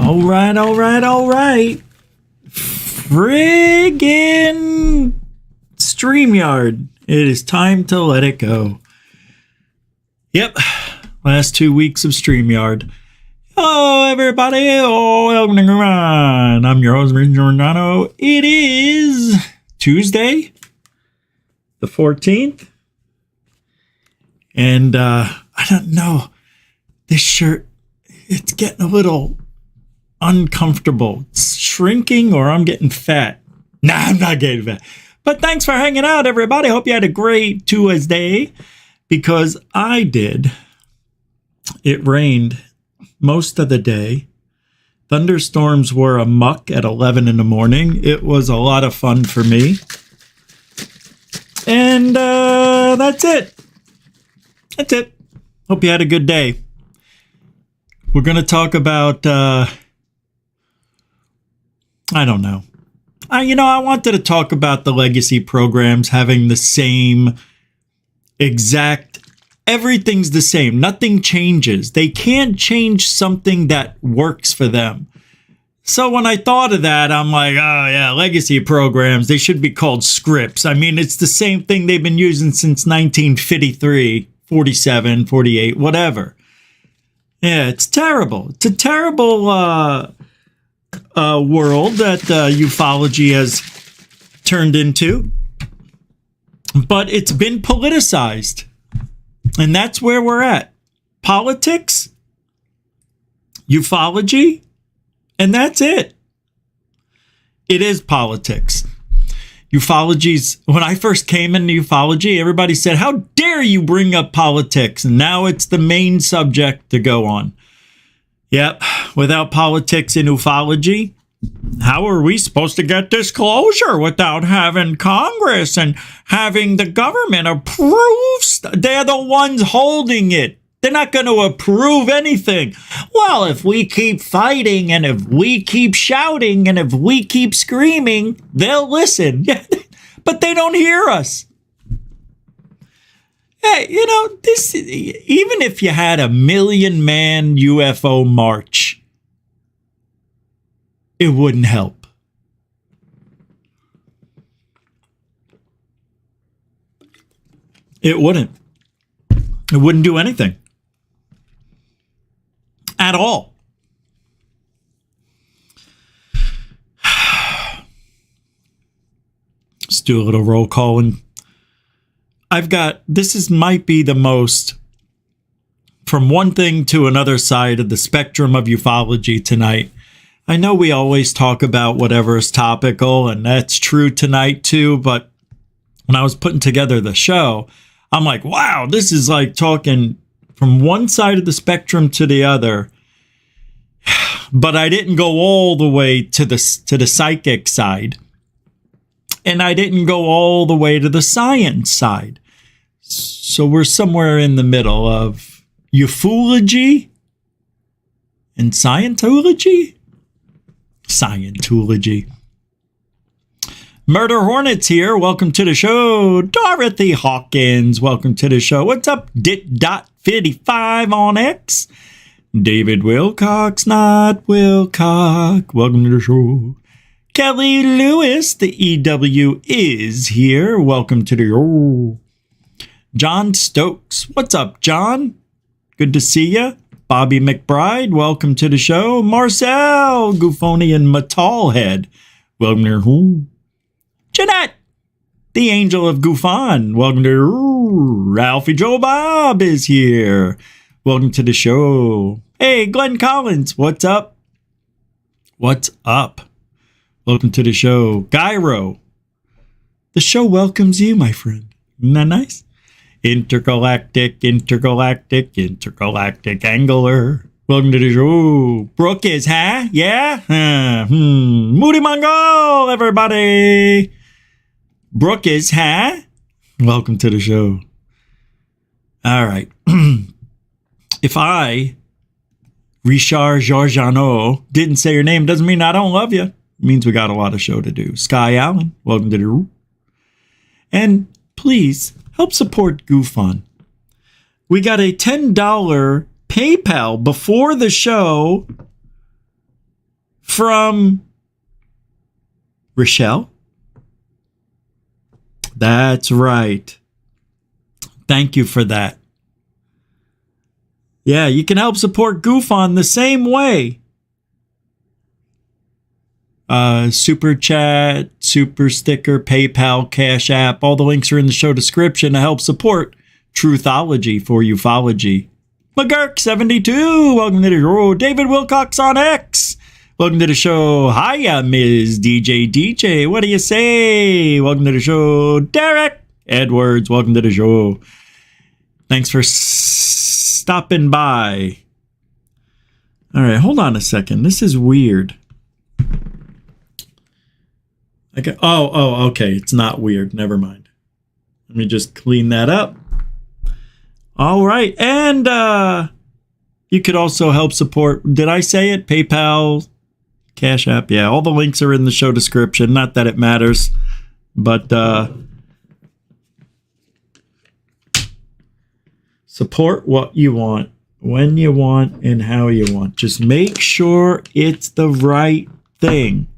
All right. Friggin' StreamYard. It is time to let it go. Yep. Last 2 weeks of StreamYard. Hello, everybody. Welcome to GUFON. I'm your host, Mr. Giordano. It is Tuesday, the 14th. And I don't know. This shirt, it's getting a little uncomfortable. It's shrinking or I'm getting fat. Nah, I'm not getting fat. But thanks for hanging out, everybody. Hope you had a great Tuesday, because I did. It rained most of the day. Thunderstorms were a muck at 11 in the morning. It was a lot of fun for me. And that's it. That's it. Hope you had a good day. We're going to talk about, I don't know. I wanted to talk about the legacy programs having the same exact, everything's the same. Nothing changes. They can't change something that works for them. So when I thought of that, I'm like, oh yeah, legacy programs, they should be called scripts. I mean, it's the same thing they've been using since 1953, 47, 48, whatever. Yeah, it's terrible. It's a terrible world that ufology has turned into. But it's been politicized. And that's where we're at. Politics, ufology, and that's it. It is politics. Ufology's, when I first came into ufology, everybody said, how dare you bring up politics? And now it's the main subject to go on. Yep, without politics in ufology, how are we supposed to get disclosure without having Congress and having the government approve stuff? They're the ones holding it. They're not going to approve anything. Well, if we keep fighting and if we keep shouting and if we keep screaming, they'll listen. But they don't hear us. Hey, this, even if you had a 1 million man UFO march, it wouldn't help. It wouldn't. It wouldn't do anything. At all. Let's do a little roll call. And might be the most, from one thing to another side of the spectrum of ufology tonight. I know we always talk about whatever is topical, and that's true tonight too, but when I was putting together the show, I'm like, wow, this is like talking from one side of the spectrum to the other. But I didn't go all the way to the psychic side. And I didn't go all the way to the science side. So we're somewhere in the middle of ufology and Scientology? Scientology. Murder Hornets here. Welcome to the show. Dorothy Hawkins. Welcome to the show. What's up? Dit.55 on X. David Wilcox, not Wilcock. Welcome to the show. Kelly Lewis, the EW is here. Welcome to the show. John Stokes. What's up, John? Good to see you. Bobby McBride, welcome to the show. Marcel, Gufonian Metalhead. Welcome to the show. Jeanette, the angel of GUFON. Welcome to Ralphie Joe Bob is here. Welcome to the show. Hey, Glenn Collins, what's up? What's up? Welcome to the show. Gyro, the show welcomes you, my friend. Isn't that nice? Intergalactic angler. Welcome to the show. Brooke is, huh? Yeah? Moody Mongol, everybody. Brooke is, huh? Welcome to the show. All right. If I, Richard Georgiano, didn't say your name, doesn't mean I don't love you. It means we got a lot of show to do. Sky Allen, welcome to the room. And please help support GUFON. We got a $10 PayPal before the show from Rochelle. That's right. Thank you for that. Yeah, you can help support GUFON the same way. Super chat, super sticker, PayPal, Cash App. All the links are in the show description to help support Truthology for UFOlogy. McGurk72, welcome to the show. David Wilcox on X. Welcome to the show. Hiya, Ms. DJ. What do you say? Welcome to the show. Derek Edwards, welcome to the show. Thanks for stopping by. All right, hold on a second. This is weird. Okay. It's not weird. Never mind. Let me just clean that up. All right. And you could also help support. Did I say it? PayPal, Cash App. Yeah, all the links are in the show description. Not that it matters, but support what you want, when you want, and how you want. Just make sure it's the right thing.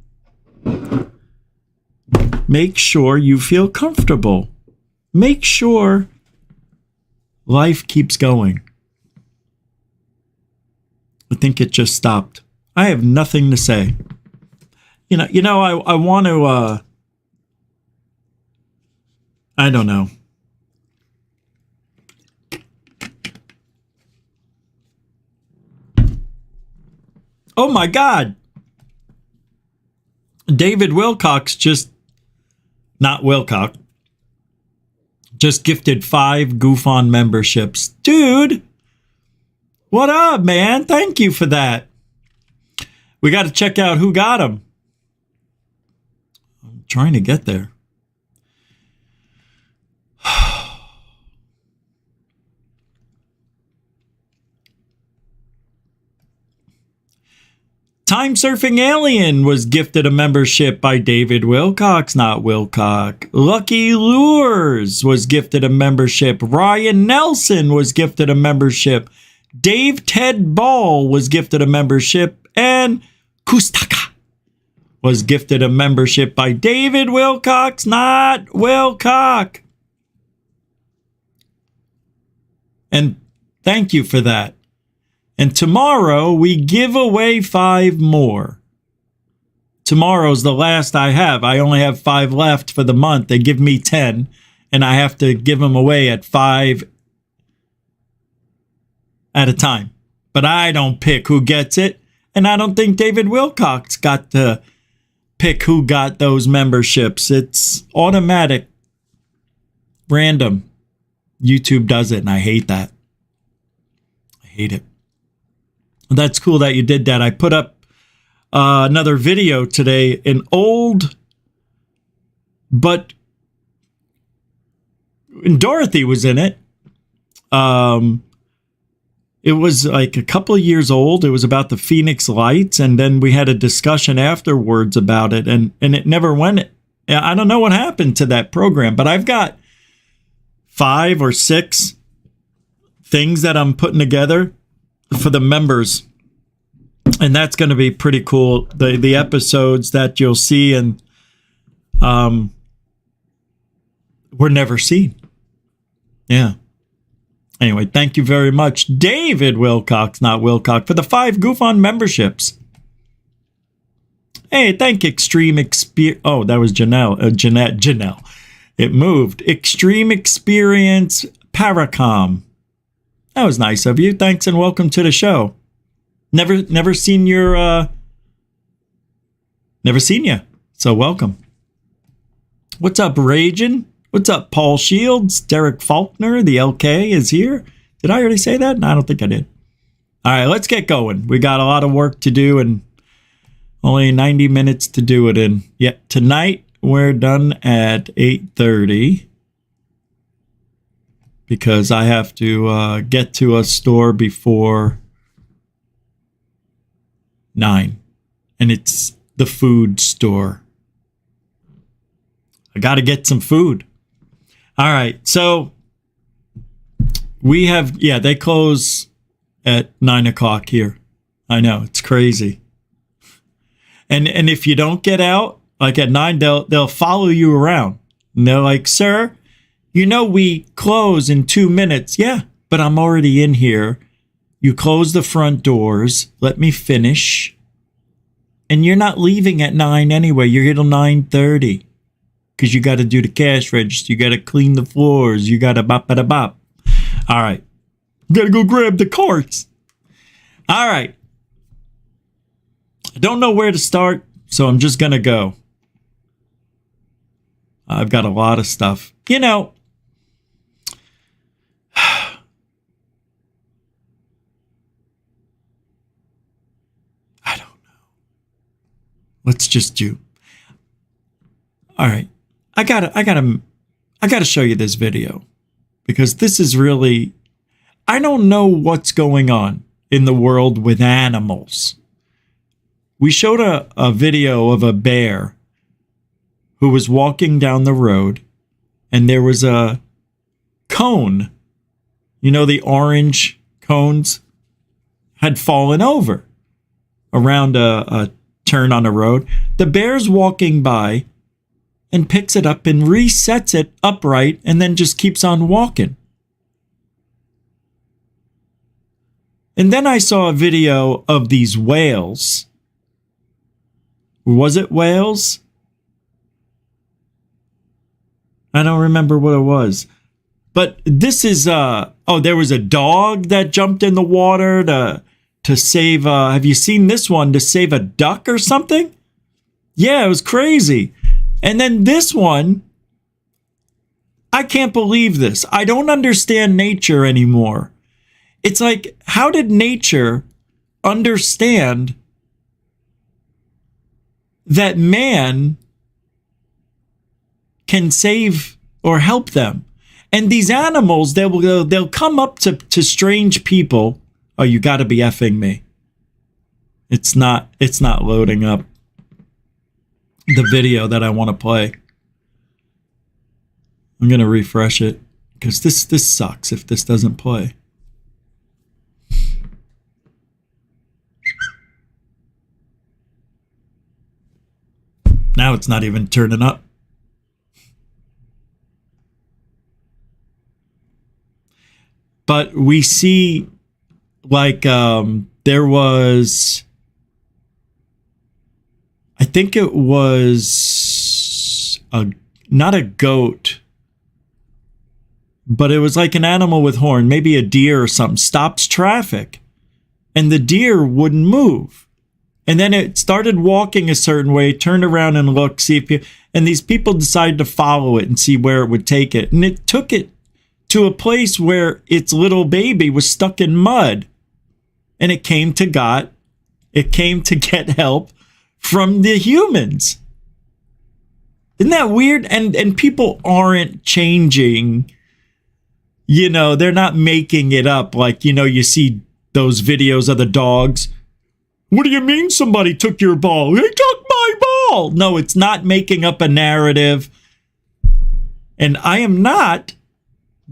Make sure you feel comfortable. Make sure life keeps going. I think it just stopped. I have nothing to say. I want to, I don't know. Oh my God. David Wilcox just gifted 5 GUFON memberships. Dude, what up, man? Thank you for that. We got to check out who got them. I'm trying to get there. Time Surfing Alien was gifted a membership by David Wilcox, not Wilcox. Lucky Lures was gifted a membership. Ryan Nelson was gifted a membership. Dave Ted Ball was gifted a membership. And Kustaka was gifted a membership by David Wilcox, not Wilcox. And thank you for that. And tomorrow, we give away 5 more. Tomorrow's the last I have. I only have 5 left for the month. They give me 10, and I have to give them away at 5 at a time. But I don't pick who gets it, and I don't think David Wilcox got to pick who got those memberships. It's automatic, random. YouTube does it, and I hate that. I hate it. That's cool that you did that. I put up another video today, an old, but Dorothy was in it. It was like a couple of years old. It was about the Phoenix Lights, and then we had a discussion afterwards about it, and it never went. I don't know what happened to that program, but I've got 5 or 6 things that I'm putting together for the members, and that's going to be pretty cool. The episodes that you'll see and were never seen. Yeah. Anyway, thank you very much, David Wilcox, not Wilcox, for the 5 GUFON memberships. Hey, thank Extreme Experience. Oh, that was Janelle. It moved. Extreme Experience Paracom. That was nice of you. Thanks and welcome to the show. Never seen you. So welcome. What's up, Ragin? What's up, Paul Shields? Derek Faulkner, the LK is here. Did I already say that? No, I don't think I did. All right, let's get going. We got a lot of work to do and only 90 minutes to do it in. Yeah, tonight we're done at 8:30. Because I have to get to a store before 9. And it's the food store. I got to get some food. All right. So we have, they close at 9 o'clock here. I know. It's crazy. And if you don't get out, like at 9, they'll follow you around. And they're like, sir, you know we close in 2 minutes. Yeah, but I'm already in here. You close the front doors. Let me finish. And you're not leaving at 9 anyway. You're here till 9:30. Because you got to do the cash register. You got to clean the floors. You got to bop-a-da-bop. All right. Got to go grab the carts. All right. I don't know where to start, so I'm just going to go. I've got a lot of stuff. You know, I don't know. Let's just do. All right. I gotta show you this video because this is really, I don't know what's going on in the world with animals. We showed a video of a bear who was walking down the road and there was a cone, you know, the orange cones had fallen over around a turn on the road. The bear's walking by and picks it up and resets it upright and then just keeps on walking. And then I saw a video of these whales. Was it whales? I don't remember what it was. But this is, there was a dog that jumped in the water to save, have you seen this one? To save a duck or something? Yeah, it was crazy. And then this one, I can't believe this. I don't understand nature anymore. It's like, how did nature understand that man can save or help them? And these animals, they'll come up to strange people. Oh, you got to be effing me. It's not loading up the video that I want to play. I'm going to refresh it because this sucks if this doesn't play. Now it's not even turning up. But we see like there was, I think it was not a goat, but it was like an animal with horn, maybe a deer or something, stops traffic and the deer wouldn't move. And then it started walking a certain way, turned around and looked, and these people decided to follow it and see where it would take it. And it took it to a place where its little baby was stuck in mud. And it came to get help from the humans. Isn't that weird? And people aren't changing. You know, they're not making it up. Like, you know, you see those videos of the dogs. What do you mean somebody took your ball? They took my ball. No, it's not making up a narrative. And I am not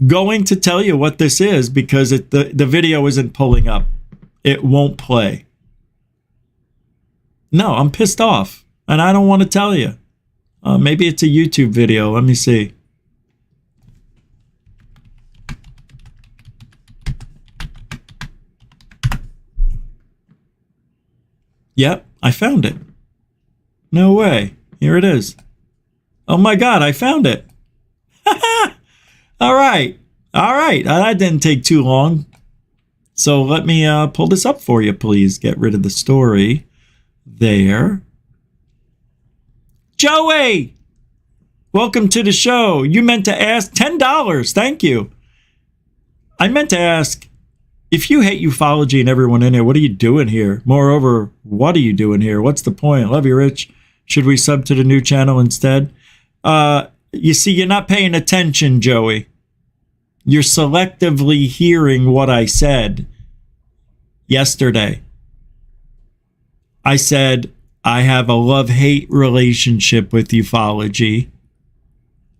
going to tell you what this is because the video isn't pulling up. It won't play. No, I'm pissed off. And I don't want to tell you. Maybe it's a YouTube video. Let me see. Yep, I found it. No way. Here it is. Oh my God, I found it. All right. That didn't take too long. So let me pull this up for you, please. Get rid of the story. There. Joey! Welcome to the show. You meant to ask $10. Thank you. I meant to ask, if you hate ufology and everyone in here, what are you doing here? Moreover, what are you doing here? What's the point? Love you, Rich. Should we sub to the new channel instead? You see, you're not paying attention, Joey. You're selectively hearing what I said yesterday. I said, I have a love-hate relationship with ufology.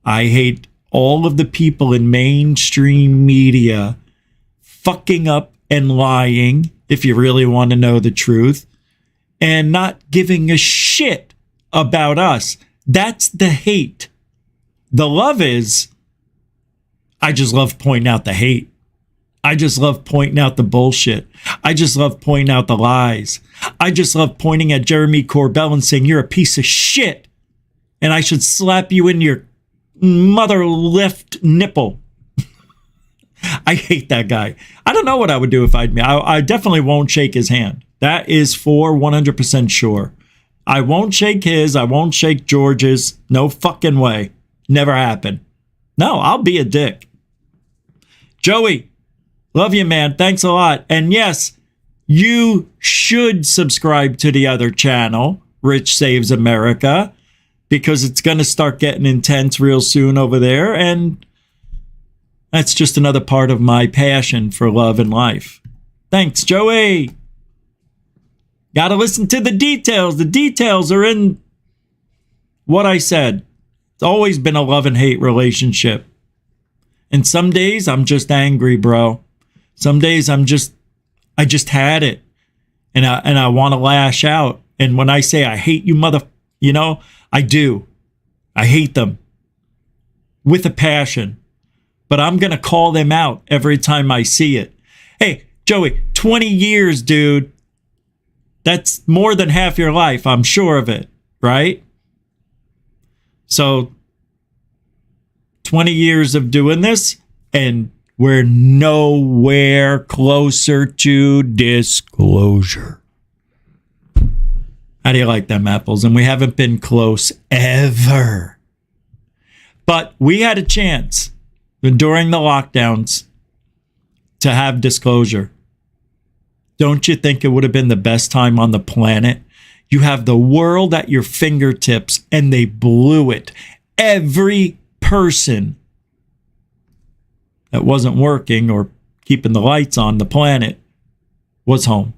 I hate all of the people in mainstream media fucking up and lying, if you really want to know the truth. and not giving a shit about us. That's the hate. The love is, I just love pointing out the hate. I just love pointing out the bullshit. I just love pointing out the lies. I just love pointing at Jeremy Corbell and saying, you're a piece of shit, and I should slap you in your mother left nipple. I hate that guy. I don't know what I would do if I definitely won't shake his hand. That is for 100% sure. I won't shake his. I won't shake George's. No fucking way. Never happen. No, I'll be a dick. Joey, love you, man. Thanks a lot. And yes, you should subscribe to the other channel, Rich Saves America, because it's going to start getting intense real soon over there. And that's just another part of my passion for love and life. Thanks, Joey. Got to listen to the details. The details are in what I said. It's always been a love and hate relationship. And some days I'm just angry, bro. Some days I just had it. And I want to lash out. And when I say I hate you, I do. I hate them with a passion. But I'm going to call them out every time I see it. Hey, Joey, 20 years, dude. That's more than half your life. I'm sure of it, right? So 20 years of doing this, and we're nowhere closer to disclosure. How do you like them apples? And we haven't been close ever. But we had a chance during the lockdowns to have disclosure. Don't you think it would have been the best time on the planet? You have the world at your fingertips, and they blew it. Every person that wasn't working or keeping the lights on the planet was home,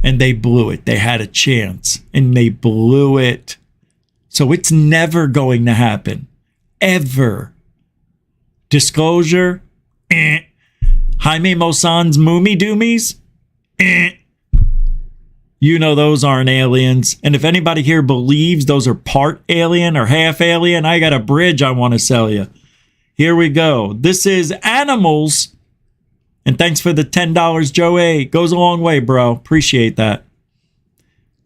and they blew it. They had a chance, and they blew it. So it's never going to happen. Ever. Disclosure? Jaime Maussan's Moomy Doomies? You know those aren't aliens. And if anybody here believes those are part alien or half alien, I got a bridge I want to sell you. Here we go. This is Animals. And thanks for the $10, Joey. Goes a long way, bro. Appreciate that.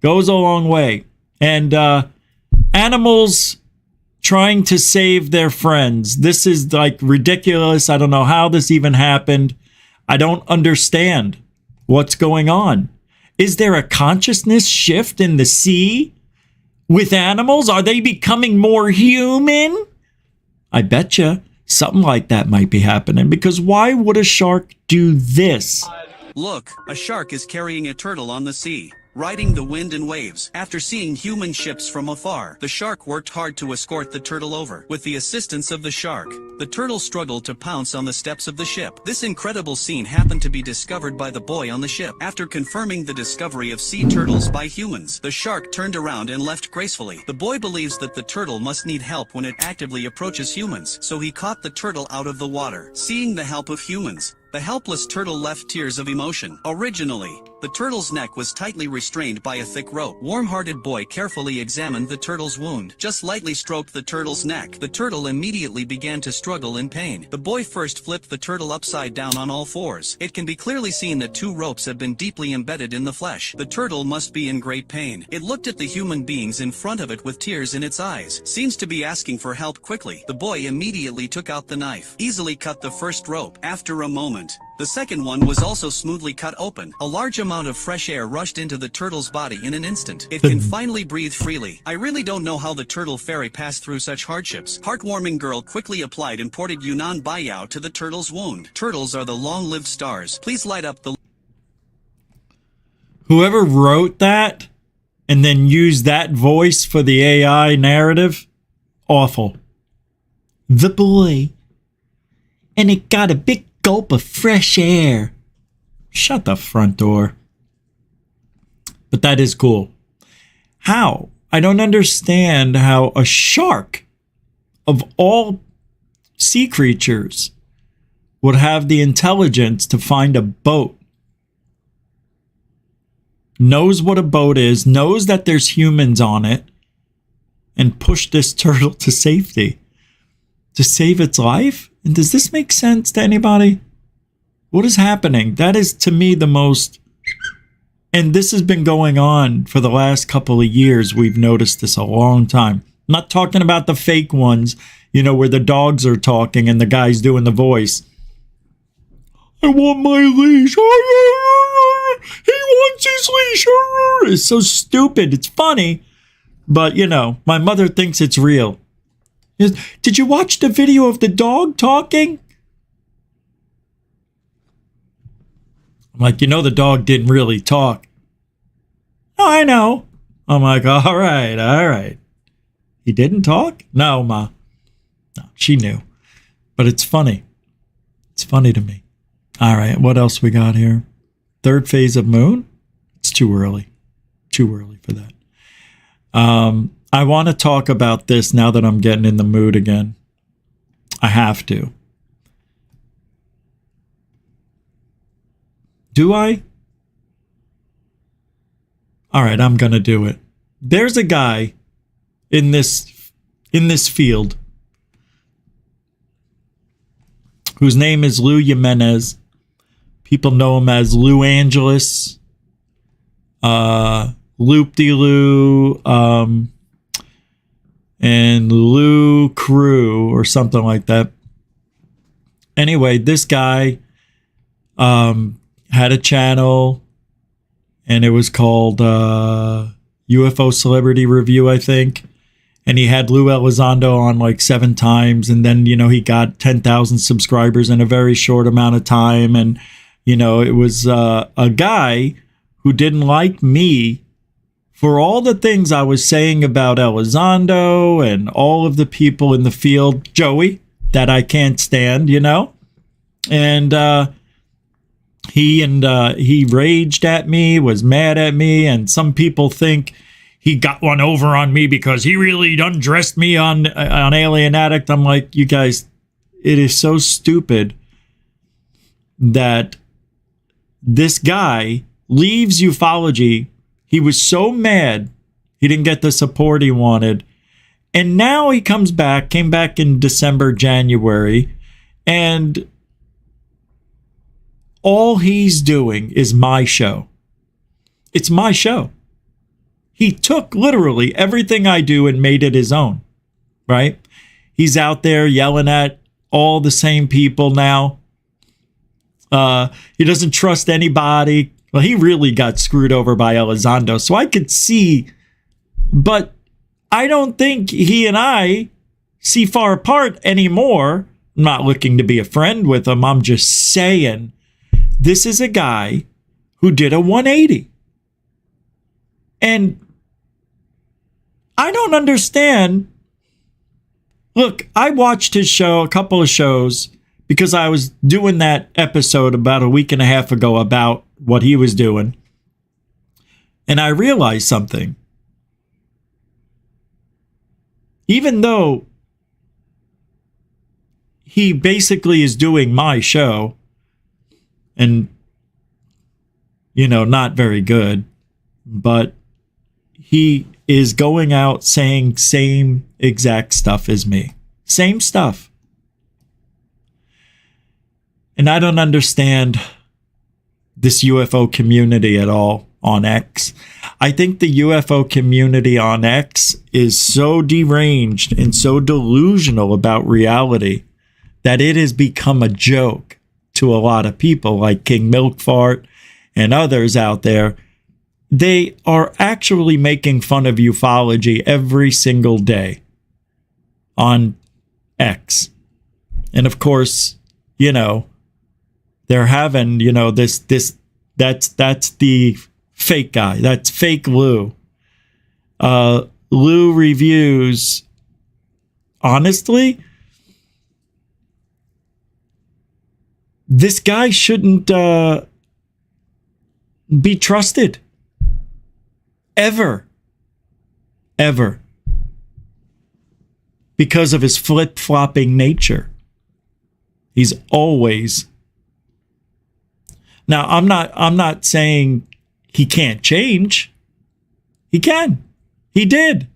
Goes a long way. And animals trying to save their friends. This is like ridiculous. I don't know how this even happened. I don't understand what's going on. Is there a consciousness shift in the sea with animals? Are they becoming more human? I bet you something like that might be happening, because why would a shark do this? Look, a shark is carrying a turtle on the sea, riding the wind and waves. After seeing human ships from afar, the shark worked hard to escort the turtle over. With the assistance of the shark, the turtle struggled to pounce on the steps of the ship. This incredible scene happened to be discovered by the boy on the ship. After confirming the discovery of sea turtles by humans, the shark turned around and left gracefully. The boy believes that the turtle must need help when it actively approaches humans, so he caught the turtle out of the water. Seeing the help of humans, the helpless turtle left tears of emotion. Originally, the turtle's neck was tightly restrained by a thick rope. Warm-hearted boy carefully examined the turtle's wound. Just lightly stroked the turtle's neck. The turtle immediately began to struggle in pain. The boy first flipped the turtle upside down on all fours. It can be clearly seen that 2 ropes have been deeply embedded in the flesh. The turtle must be in great pain. It looked at the human beings in front of it with tears in its eyes. Seems to be asking for help quickly. The boy immediately took out the knife. Easily cut the first rope. After a moment, the second one was also smoothly cut open. A large amount of fresh air rushed into the turtle's body in an instant. It can finally breathe freely. I really don't know how the turtle fairy passed through such hardships. Heartwarming girl quickly applied imported Yunnan Baiyao to the turtle's wound. Turtles are the long-lived stars. Please light up the... Whoever wrote that and then used that voice for the AI narrative, awful. The boy. And it got a big gulp of fresh air. Shut the front door. But that is cool. How? I don't understand how a shark, of all sea creatures, would have the intelligence to find a boat knows what a boat is, knows that there's humans on it, and pushed this turtle to safety to save its life? And does this make sense to anybody? What is happening? That is, to me, the most... And this has been going on for the last couple of years. We've noticed this a long time. I'm not talking about the fake ones, you know, where the dogs are talking and the guy's doing the voice. I want my leash. He wants his leash. It's so stupid. It's funny. But, you know, my mother thinks it's real. Did you watch the video of the dog talking? I'm like, you know, the dog didn't really talk. Oh, I know. I'm like, all right. He didn't talk? No, Ma. No, she knew. But it's funny. It's funny to me. All right, what else we got here? Third phase of moon? It's too early. Too early for that. I want to talk about this now that I'm getting in the mood again. I have to. Do I? All right, I'm going to do it. There's a guy in this field whose name is Lou Jimenez. People know him as Lou Angeles, Loop-de-Lou, and Lou Crew or something like that. Anyway, this guy had a channel, and it was called UFO Celebrity Review, I think. And he had Lou Elizondo on like 7 times. And then, you know, he got 10,000 subscribers in a very short amount of time. And, you know, it was a guy who didn't like me for all the things I was saying about Elizondo and all of the people in the field, Joey, that I can't stand, you know. And he raged at me, was mad at me, and some people think he got one over on me because he really undressed me on Alien Addict. I'm like, you guys, it is so stupid that this guy leaves ufology. He was so mad he didn't get the support he wanted. And now he came back in December, January, and all he's doing is my show. It's my show. He took literally everything I do and made it his own, right? He's out there yelling at all the same people now. He doesn't trust anybody. Well, he really got screwed over by Elizondo, so I could see, but I don't think he and I see far apart anymore. I'm not looking to be a friend with him. I'm just saying this is a guy who did a 180. And I don't understand. Look, I watched his show, a couple of shows, because I was doing that episode about a week and a half ago about what he was doing. And I realized something. Even though he basically is doing my show, and, you know, not very good, but he is going out saying same exact stuff as me. Same stuff. And I don't understand this UFO community at all on X. I think the UFO community on X is so deranged and so delusional about reality that it has become a joke to a lot of people like King Milkfart and others out there. They are actually making fun of ufology every single day on X. And of course, you know, they're having, you know, that's the fake guy. That's fake Lou. Lou Reviews. Honestly, this guy shouldn't be trusted. Ever. Because of his flip-flopping nature. He's always... Now, I'm not saying he can't change. He can. He did.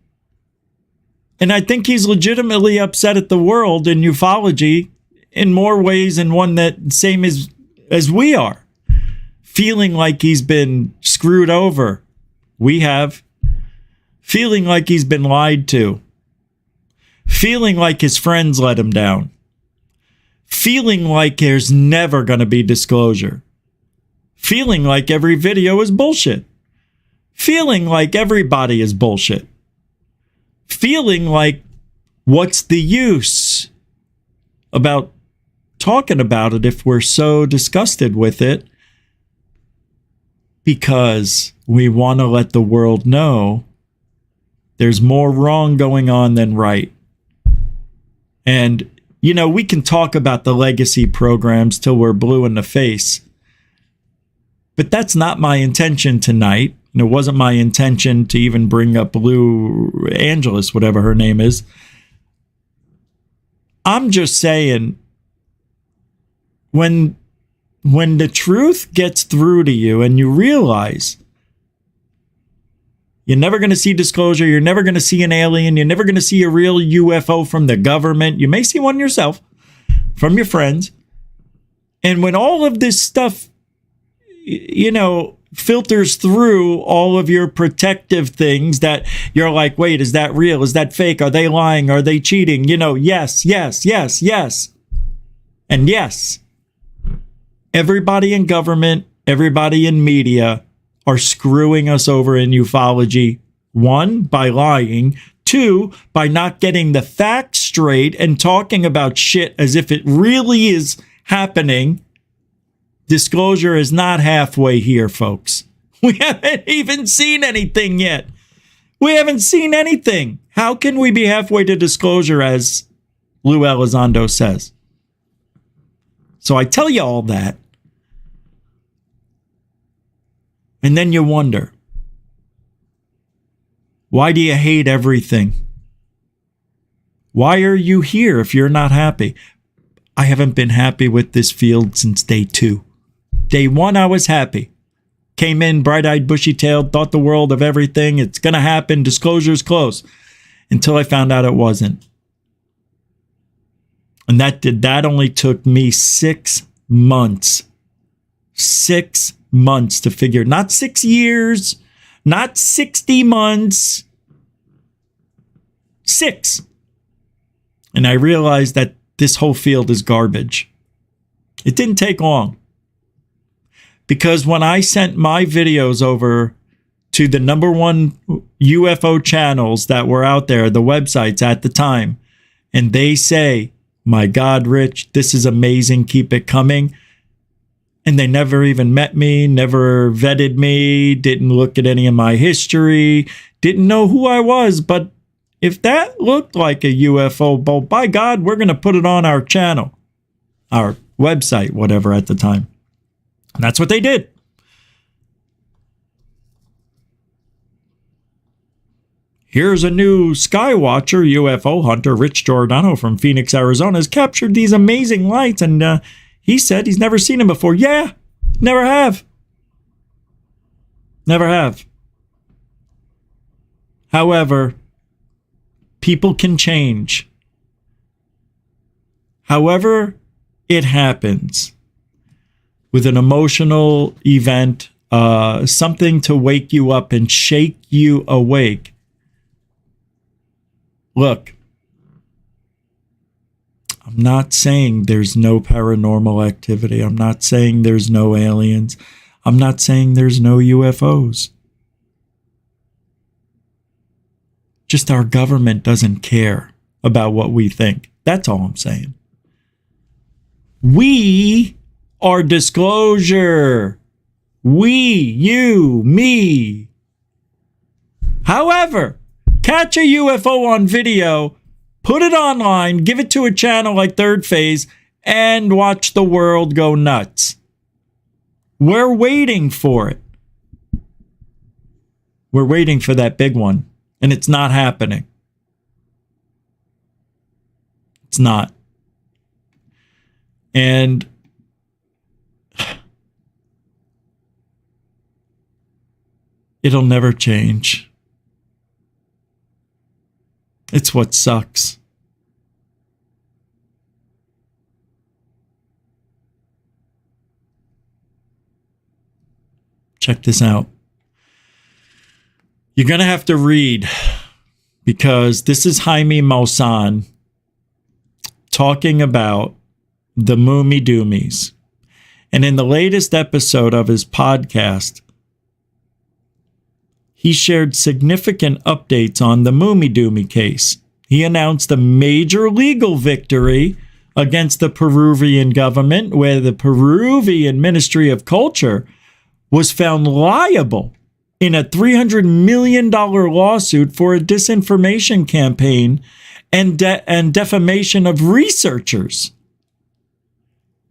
And I think he's legitimately upset at the world in ufology in more ways than one that same as we are. Feeling like he's been screwed over. We have. Feeling like he's been lied to. Feeling like his friends let him down. Feeling like there's never going to be disclosure. Feeling like every video is bullshit. Feeling like everybody is bullshit. Feeling like what's the use about talking about it if we're so disgusted with it? Because we want to let the world know there's more wrong going on than right. And, you know, we can talk about the legacy programs till we're blue in the face. But that's not my intention tonight. And it wasn't my intention to even bring up Blue Angeles, whatever her name is. I'm just saying, when the truth gets through to you and you realize you're never going to see disclosure, you're never going to see an alien, you're never going to see a real UFO from the government. You may see one yourself, from your friends. And when all of this stuff, you know, filters through all of your protective things that you're like, wait, is that real? Is that fake? Are they lying? Are they cheating? You know, yes. And yes, everybody in government, everybody in media are screwing us over in ufology. One, by lying. Two, by not getting the facts straight and talking about shit as if it really is happening. Disclosure is not halfway here, folks. We haven't even seen anything yet. We haven't seen anything. How can we be halfway to disclosure, as Lou Elizondo says? So I tell you all that. And then you wonder, why do you hate everything? Why are you here if you're not happy? I haven't been happy with this field since day 2. Day 1, I was happy. Came in bright-eyed, bushy-tailed, thought the world of everything. It's going to happen. Disclosure's close. Until I found out it wasn't. And that only took me 6 months. 6 months to figure. Not 6 years. Not 60 months. 6. And I realized that this whole field is garbage. It didn't take long. Because when I sent my videos over to the #1 UFO channels that were out there, the websites at the time, and they say, my God, Rich, this is amazing, keep it coming. And they never even met me, never vetted me, didn't look at any of my history, didn't know who I was. But if that looked like a UFO, well, by God, we're going to put it on our channel, our website, whatever at the time. And that's what they did. Here's a new Skywatcher UFO hunter, Rich Giordano from Phoenix, Arizona, has captured these amazing lights. And he said he's never seen them before. Yeah, never have. Never have. However, people can change. However it happens. With an emotional event, something to wake you up and shake you awake. Look, I'm not saying there's no paranormal activity. I'm not saying there's no aliens. I'm not saying there's no UFOs. Just our government doesn't care about what we think. That's all I'm saying. We are disclosure. We, you, me. However, catch a UFO on video, put it online, give it to a channel like Third Phase, and watch the world go nuts. We're waiting for it. We're waiting for that big one, and it's not happening. It's not. And It'll never change. It's what sucks. Check this out. You're going to have to read, because this is Jaime Maussan talking about the Moomy Doomies. And in the latest episode of his podcast, he shared significant updates on the Moomy Doomy case. He announced a major legal victory against the Peruvian government, where the Peruvian Ministry of Culture was found liable in a $300 million lawsuit for a disinformation campaign and defamation of researchers.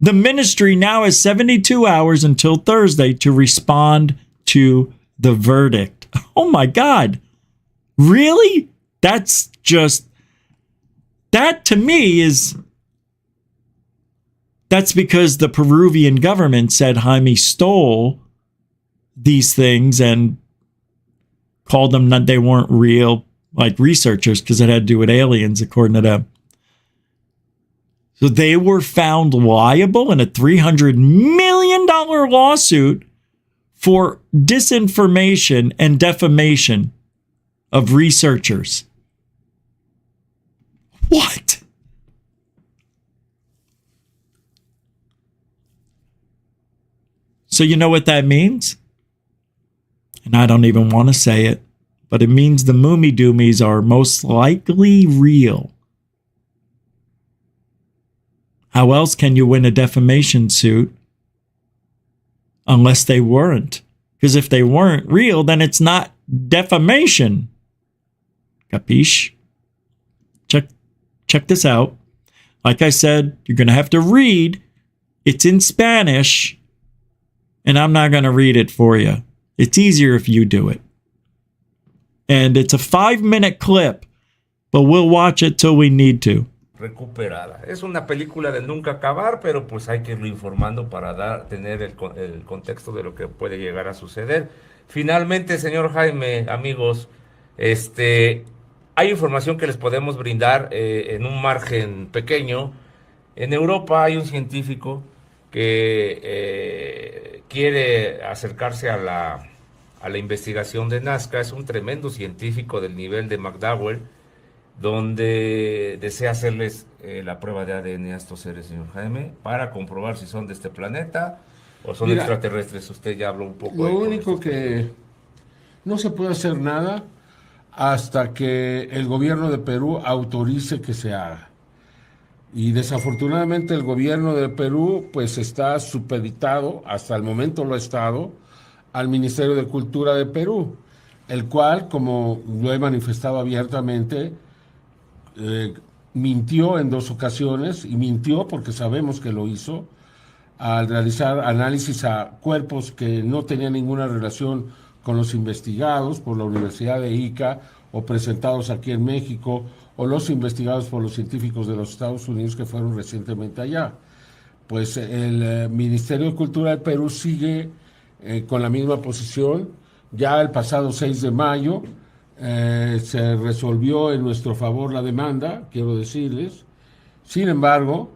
The ministry now has 72 hours until Thursday to respond to the verdict. Oh my God. Really? That's just, that to me is, that's because the Peruvian government said Jaime stole these things and called them that they weren't real, like researchers, because it had to do with aliens, according to them. So they were found liable in a $300 million lawsuit for disinformation and defamation of researchers. What? So you know what that means? And I don't even want to say it, but it means the Moomy Doomies are most likely real. How else can you win a defamation suit unless they weren't? Because if they weren't real, then it's not defamation. Capiche? Check this out. Like I said, you're going to have to read. It's in Spanish, and I'm not going to read it for you. It's easier if you do it. And it's a 5-minute clip, but we'll watch it till we need to. Recuperada. Es una película de nunca acabar, pero pues hay que irlo informando para tener el contexto de lo que puede llegar a suceder. Finalmente, señor Jaime, amigos, hay información que les podemos brindar en un margen pequeño. En Europa hay un científico que quiere acercarse a la investigación de Nazca. Es un tremendo científico del nivel de McDowell, donde desea hacerles la prueba de ADN a estos seres, señor Jaime, para comprobar si son de este planeta o son extraterrestres. Usted ya habló un poco. Lo único que no se puede hacer nada hasta que el gobierno de Perú autorice que se haga. Y desafortunadamente el gobierno de Perú pues está supeditado, hasta el momento lo ha estado, al Ministerio de Cultura de Perú, el cual, como lo he manifestado abiertamente, mintió en 2 ocasiones, y mintió porque sabemos que lo hizo, al realizar análisis a cuerpos que no tenían ninguna relación con los investigados por la Universidad de Ica o presentados aquí en México, o los investigados por los científicos de los Estados Unidos que fueron recientemente allá. Pues el Ministerio de Cultura de Perú sigue con la misma posición. Ya el pasado 6 de mayo se resolvió en nuestro favor la demanda, quiero decirles. Sin embargo,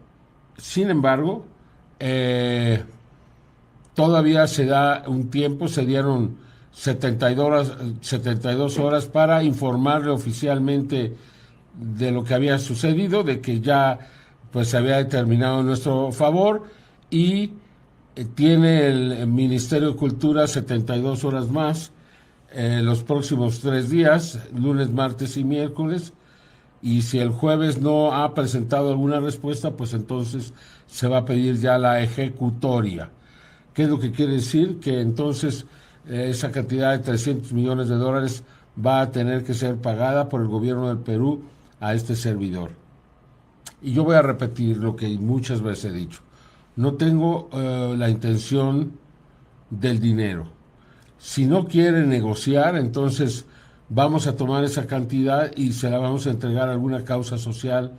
todavía se da un tiempo, se dieron 72 horas para informarle oficialmente de lo que había sucedido, de que ya pues se había determinado en nuestro favor, y tiene el Ministerio de Cultura 72 horas más, los próximos 3 días, lunes, martes y miércoles, y si el jueves no ha presentado alguna respuesta, pues entonces se va a pedir ya la ejecutoria. ¿Qué es lo que quiere decir? Que entonces esa cantidad de $300 millones va a tener que ser pagada por el gobierno del Perú a este servidor. Y yo voy a repetir lo que muchas veces he dicho. No tengo la intención del dinero. Si no quiere negociar, entonces vamos a tomar esa cantidad y se la vamos a entregar a alguna causa social,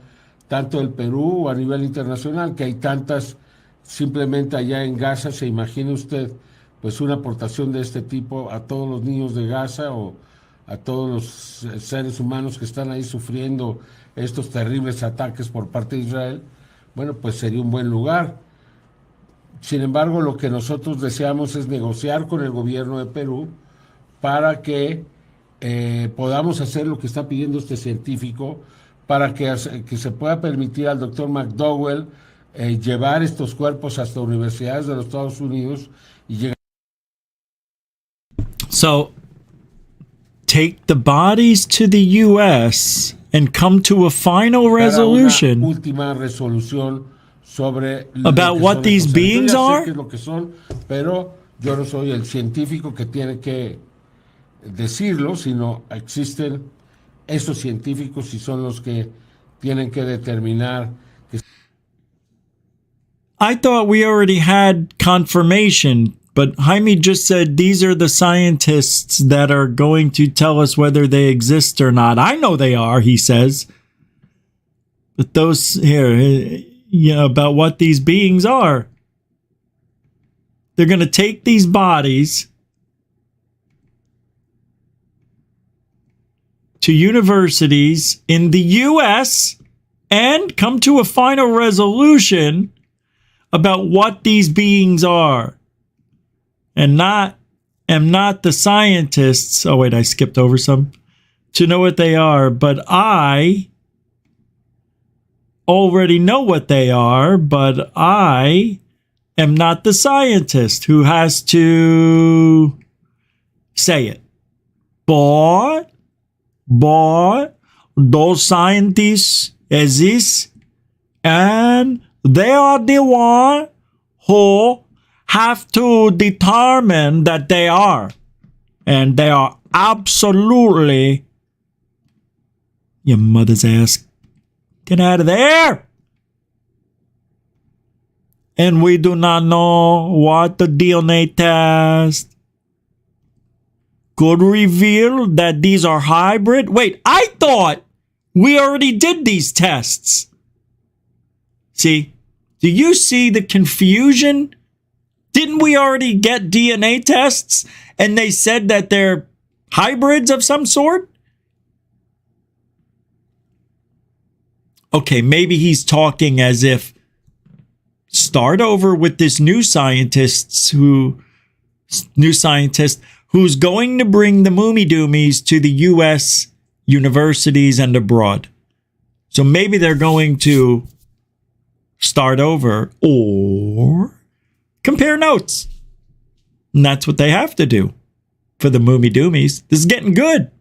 tanto del Perú o a nivel internacional, que hay tantas simplemente allá en Gaza. Se imagina usted pues una aportación de este tipo a todos los niños de Gaza o a todos los seres humanos que están ahí sufriendo estos terribles ataques por parte de Israel, bueno, pues sería un buen lugar. Sin embargo, lo que nosotros deseamos es negociar con el gobierno de Perú para que podamos hacer lo que está pidiendo este científico, para que se pueda permitir al doctor McDowell llevar estos cuerpos hasta universidades de los Estados Unidos y llegar. So, take the bodies to the U.S. and come to a final resolution. Una última resolución sobre about what these beings are. Qué es lo que son, pero yo no soy el científico que tiene que decirlo, sino existen esos científicos y son los que tienen que determinar. I thought we already had confirmation, but Jaime just said these are the scientists that are going to tell us whether they exist or not. I know they are, he says. But those here, about what these beings are. They're going to take these bodies to universities in the U.S. and come to a final resolution about what these beings are. And not the scientists. Oh, wait, I skipped over some. To know what they are. But I already know what they are, but I am not the scientist who has to say it. But those scientists exist, and they are the one who have to determine that they are. And they are absolutely, your mother's ass, get out of there. And we do not know what the DNA test could reveal, that these are hybrid. Wait, I thought we already did these tests. See, do you see the confusion? Didn't we already get DNA tests and they said that they're hybrids of some sort? Okay, maybe he's talking as if start over with this new scientist who's going to bring the Moomy Doomies to the U.S. universities and abroad. So maybe they're going to start over or compare notes. And that's what they have to do for the Moomy Doomies. This is getting good.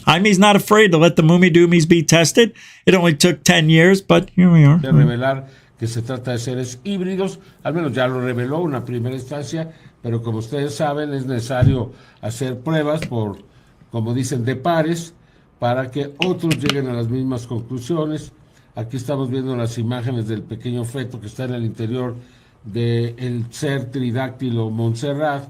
Jaime's not afraid to let the Moomy Doomies be tested. It only took 10 years, but here we are. De revelar que se trata de seres híbridos, al menos ya lo reveló una primera instancia, pero como ustedes saben es necesario hacer pruebas por, como dicen, de pares, para que otros lleguen a las mismas conclusiones. Aquí estamos viendo las imágenes del pequeño feto que está en el interior del ser tridáctilo Montserrat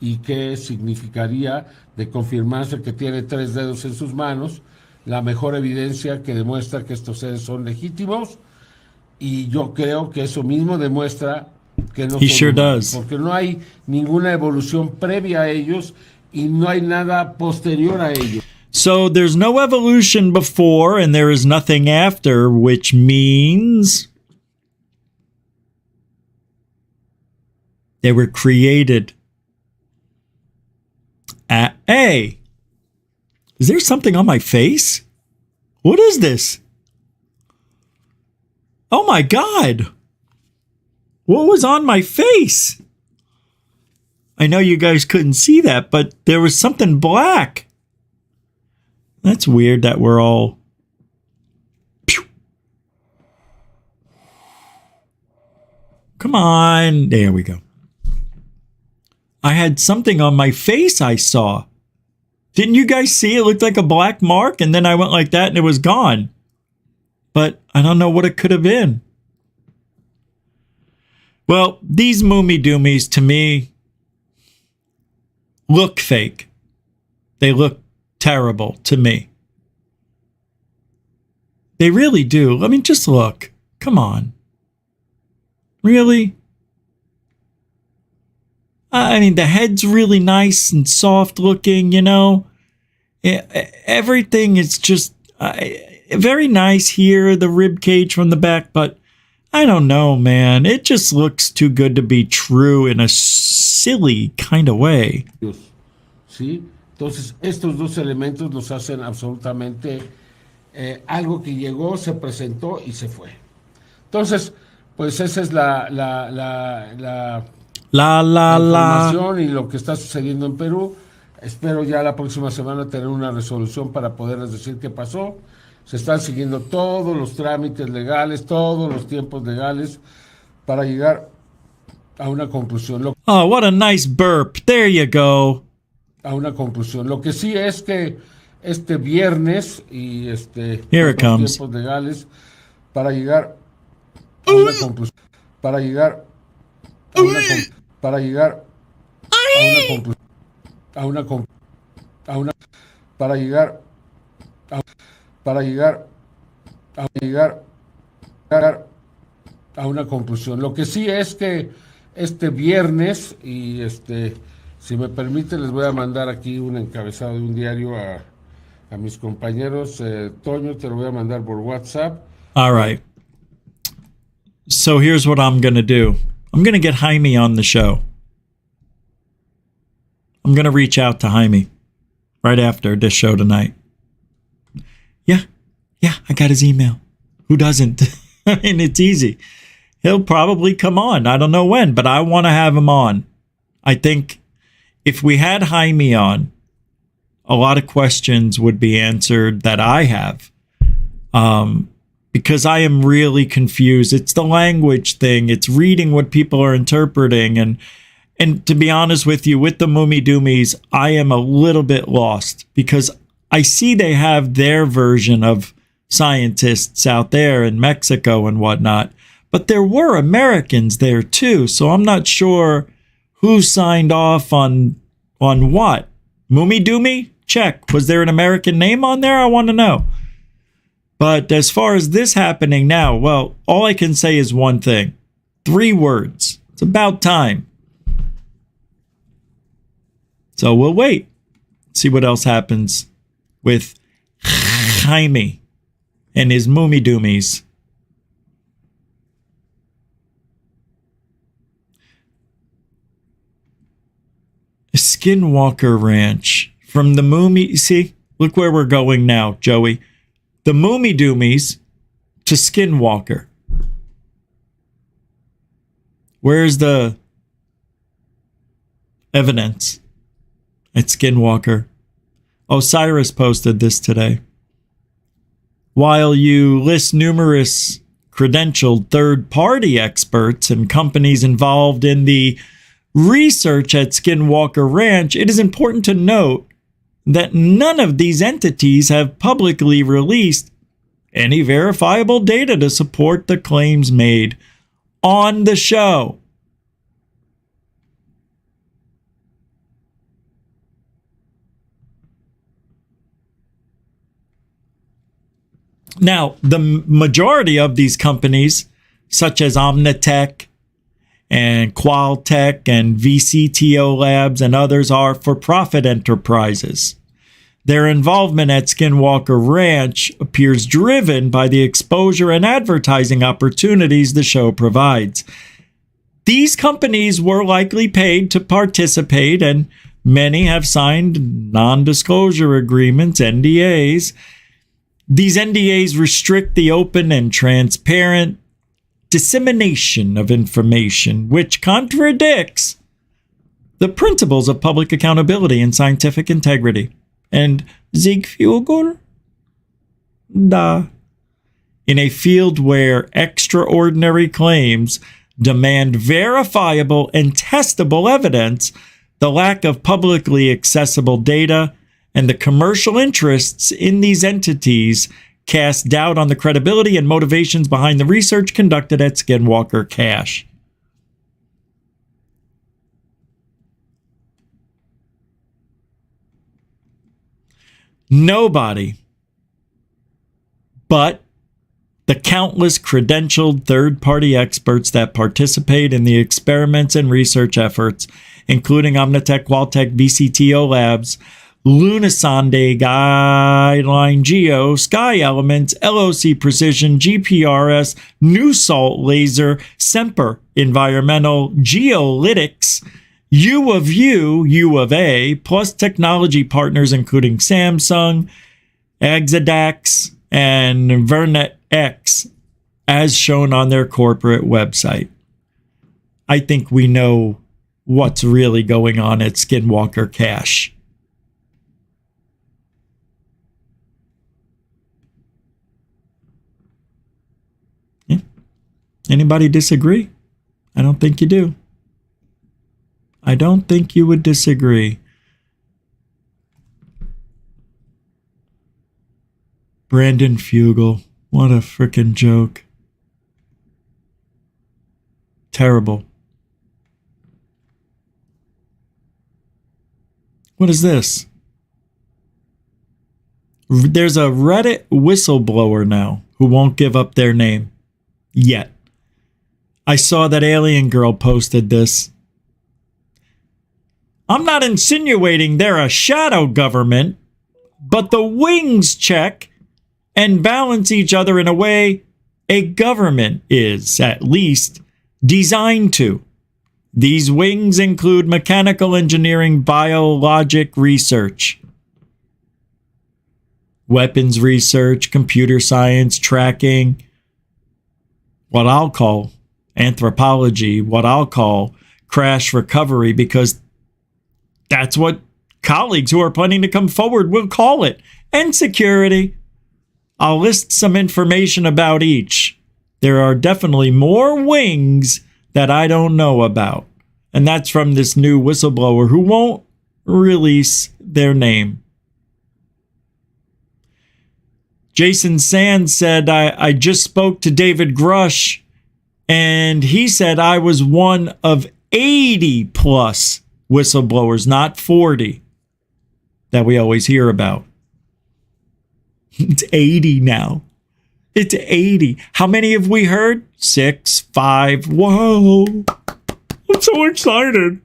y que significaría, de confirmarse que tiene 3 dedos en sus manos, la mejor evidencia que demuestra que estos seres son legítimos, y yo creo que eso mismo demuestra que no son humanos, porque no hay ninguna evolución previa a ellos y no hay nada posterior a ellos. So there's no evolution before and there is nothing after, which means they were created. Hey, is there something on my face? What is this? Oh my God. What was on my face? I know you guys couldn't see that, but there was something black. That's weird that we're all... Come on. There we go. I had something on my face I saw. Didn't you guys see? It looked like a black mark, and then I went like that and it was gone. But I don't know what it could have been. Well, these Moomy Doomies, to me, look fake. They look terrible to me. They really do. I mean, just look. Come on. Really? I mean, the head's really nice and soft looking, you know. Everything is just very nice here, the rib cage from the back, but I don't know, man. It just looks too good to be true in a silly kind of way. ¿Sí? Entonces, estos dos elementos los hacen absolutamente algo que llegó, se presentó y se fue. Entonces, pues esa es la información y lo que está sucediendo en Perú. Espero ya la próxima semana tener una resolución para poderles decir qué pasó. Se están siguiendo todos los trámites legales, todos los tiempos legales para llegar a una conclusión. Oh, what a nice burp. There you go. A una conclusión. Lo que sí es que este viernes y Here it comes. Tiempos legales para llegar a una conclusión. Para llegar a una para llegar a una conclusión. A una para llegar a una conclusión. Lo que sí es que este viernes y si me permite les voy a mandar aquí un encabezado de un diario a mis compañeros. Toño, te lo voy a mandar por WhatsApp. All right. So here's what I'm going to do. I'm going to get Jaime on the show. I'm going to reach out to Jaime right after this show tonight. Yeah, I got his email. Who doesn't? I mean, it's easy. He'll probably come on. I don't know when, but I want to have him on. I think if we had Jaime on, a lot of questions would be answered that I have. Because I am really confused. It's the language thing. It's reading what people are interpreting. And to be honest with you, with the Mummy Doomies, I am a little bit lost because I see they have their version of scientists out there in Mexico and whatnot. But there were Americans there too. So I'm not sure who signed off on what. Mummy Doomy? Check. Was there an American name on there? I want to know. But as far as this happening now, well, all I can say is one thing. 3 words. It's about time. So we'll wait. See what else happens with Jaime and his Mummy Doomies. Skinwalker Ranch. From the Mummy... See? Look where we're going now, Joey. The Mummy Doomies to Skinwalker. Where's the evidence at Skinwalker? Osiris posted this today. While you list numerous credentialed third-party experts and companies involved in the research at Skinwalker Ranch, it is important to note that none of these entities have publicly released any verifiable data to support the claims made on the show. Now, the majority of these companies, such as Omnitech and Qualtech and VCTO Labs and others, are for-profit enterprises. Their involvement at Skinwalker Ranch appears driven by the exposure and advertising opportunities the show provides. These companies were likely paid to participate, and many have signed non-disclosure agreements, NDAs. These NDAs restrict the open and transparent dissemination of information, which contradicts the principles of public accountability and scientific integrity. And Ziegfugel? Da. In a field where extraordinary claims demand verifiable and testable evidence, the lack of publicly accessible data and the commercial interests in these entities cast doubt on the credibility and motivations behind the research conducted at Skinwalker Cache. Nobody but The countless credentialed third-party experts that participate in the experiments and research efforts, including Omnitech, Qualtech, VCTO Labs, Lunasonde, Guideline Geo, Sky Elements, LOC Precision, GPRS, New Salt Laser, Semper Environmental, Geolytics, U of U, U of A, plus technology partners including Samsung, Exadax, and Vernet X, as shown on their corporate website. I think we know what's really going on at Skinwalker Cache. Yeah. Anybody disagree? I don't think you do. I don't think you would disagree. Brandon Fugel. What a frickin' joke. Terrible. What is this? There's a Reddit whistleblower now who won't give up their name. Yet. I saw that Alien Girl posted this. I'm not insinuating they're a shadow government, but the wings check and balance each other in a way a government is, at least, designed to. These wings include mechanical engineering, biologic research, weapons research, computer science, tracking, what I'll call anthropology, what I'll call crash recovery, because that's what colleagues who are planning to come forward will call it, and security. I'll list some information about each. There are definitely more wings that I don't know about. And that's from this new whistleblower who won't release their name. Jason Sands said, I just spoke to David Grush, and he said I was one of 80 plus whistleblowers, not 40, that we always hear about. It's 80 now. It's 80. How many have we heard? 6, 5. Whoa. I'm so excited.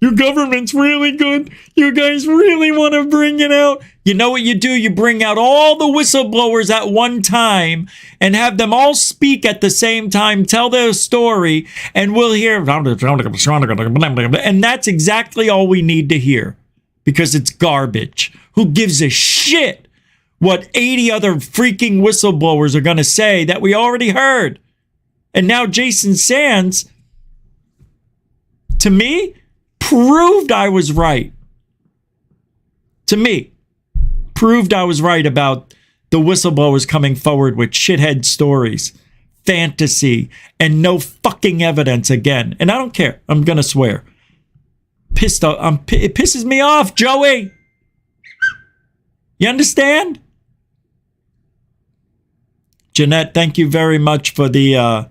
Your government's really good. You guys really want to bring it out. You know what you do? You bring out all the whistleblowers at one time and have them all speak at the same time, tell their story, and we'll hear. And that's exactly all we need to hear, because it's garbage. Who gives a shit what 80 other freaking whistleblowers are going to say that we already heard? And now Jason Sands, to me, proved I was right. To me, proved I was right about the whistleblowers coming forward with shithead stories, fantasy, and no fucking evidence again. And I don't care. I'm going to swear. Pissed off. It pisses me off, Joey. You understand? Jeanette, thank you very much for the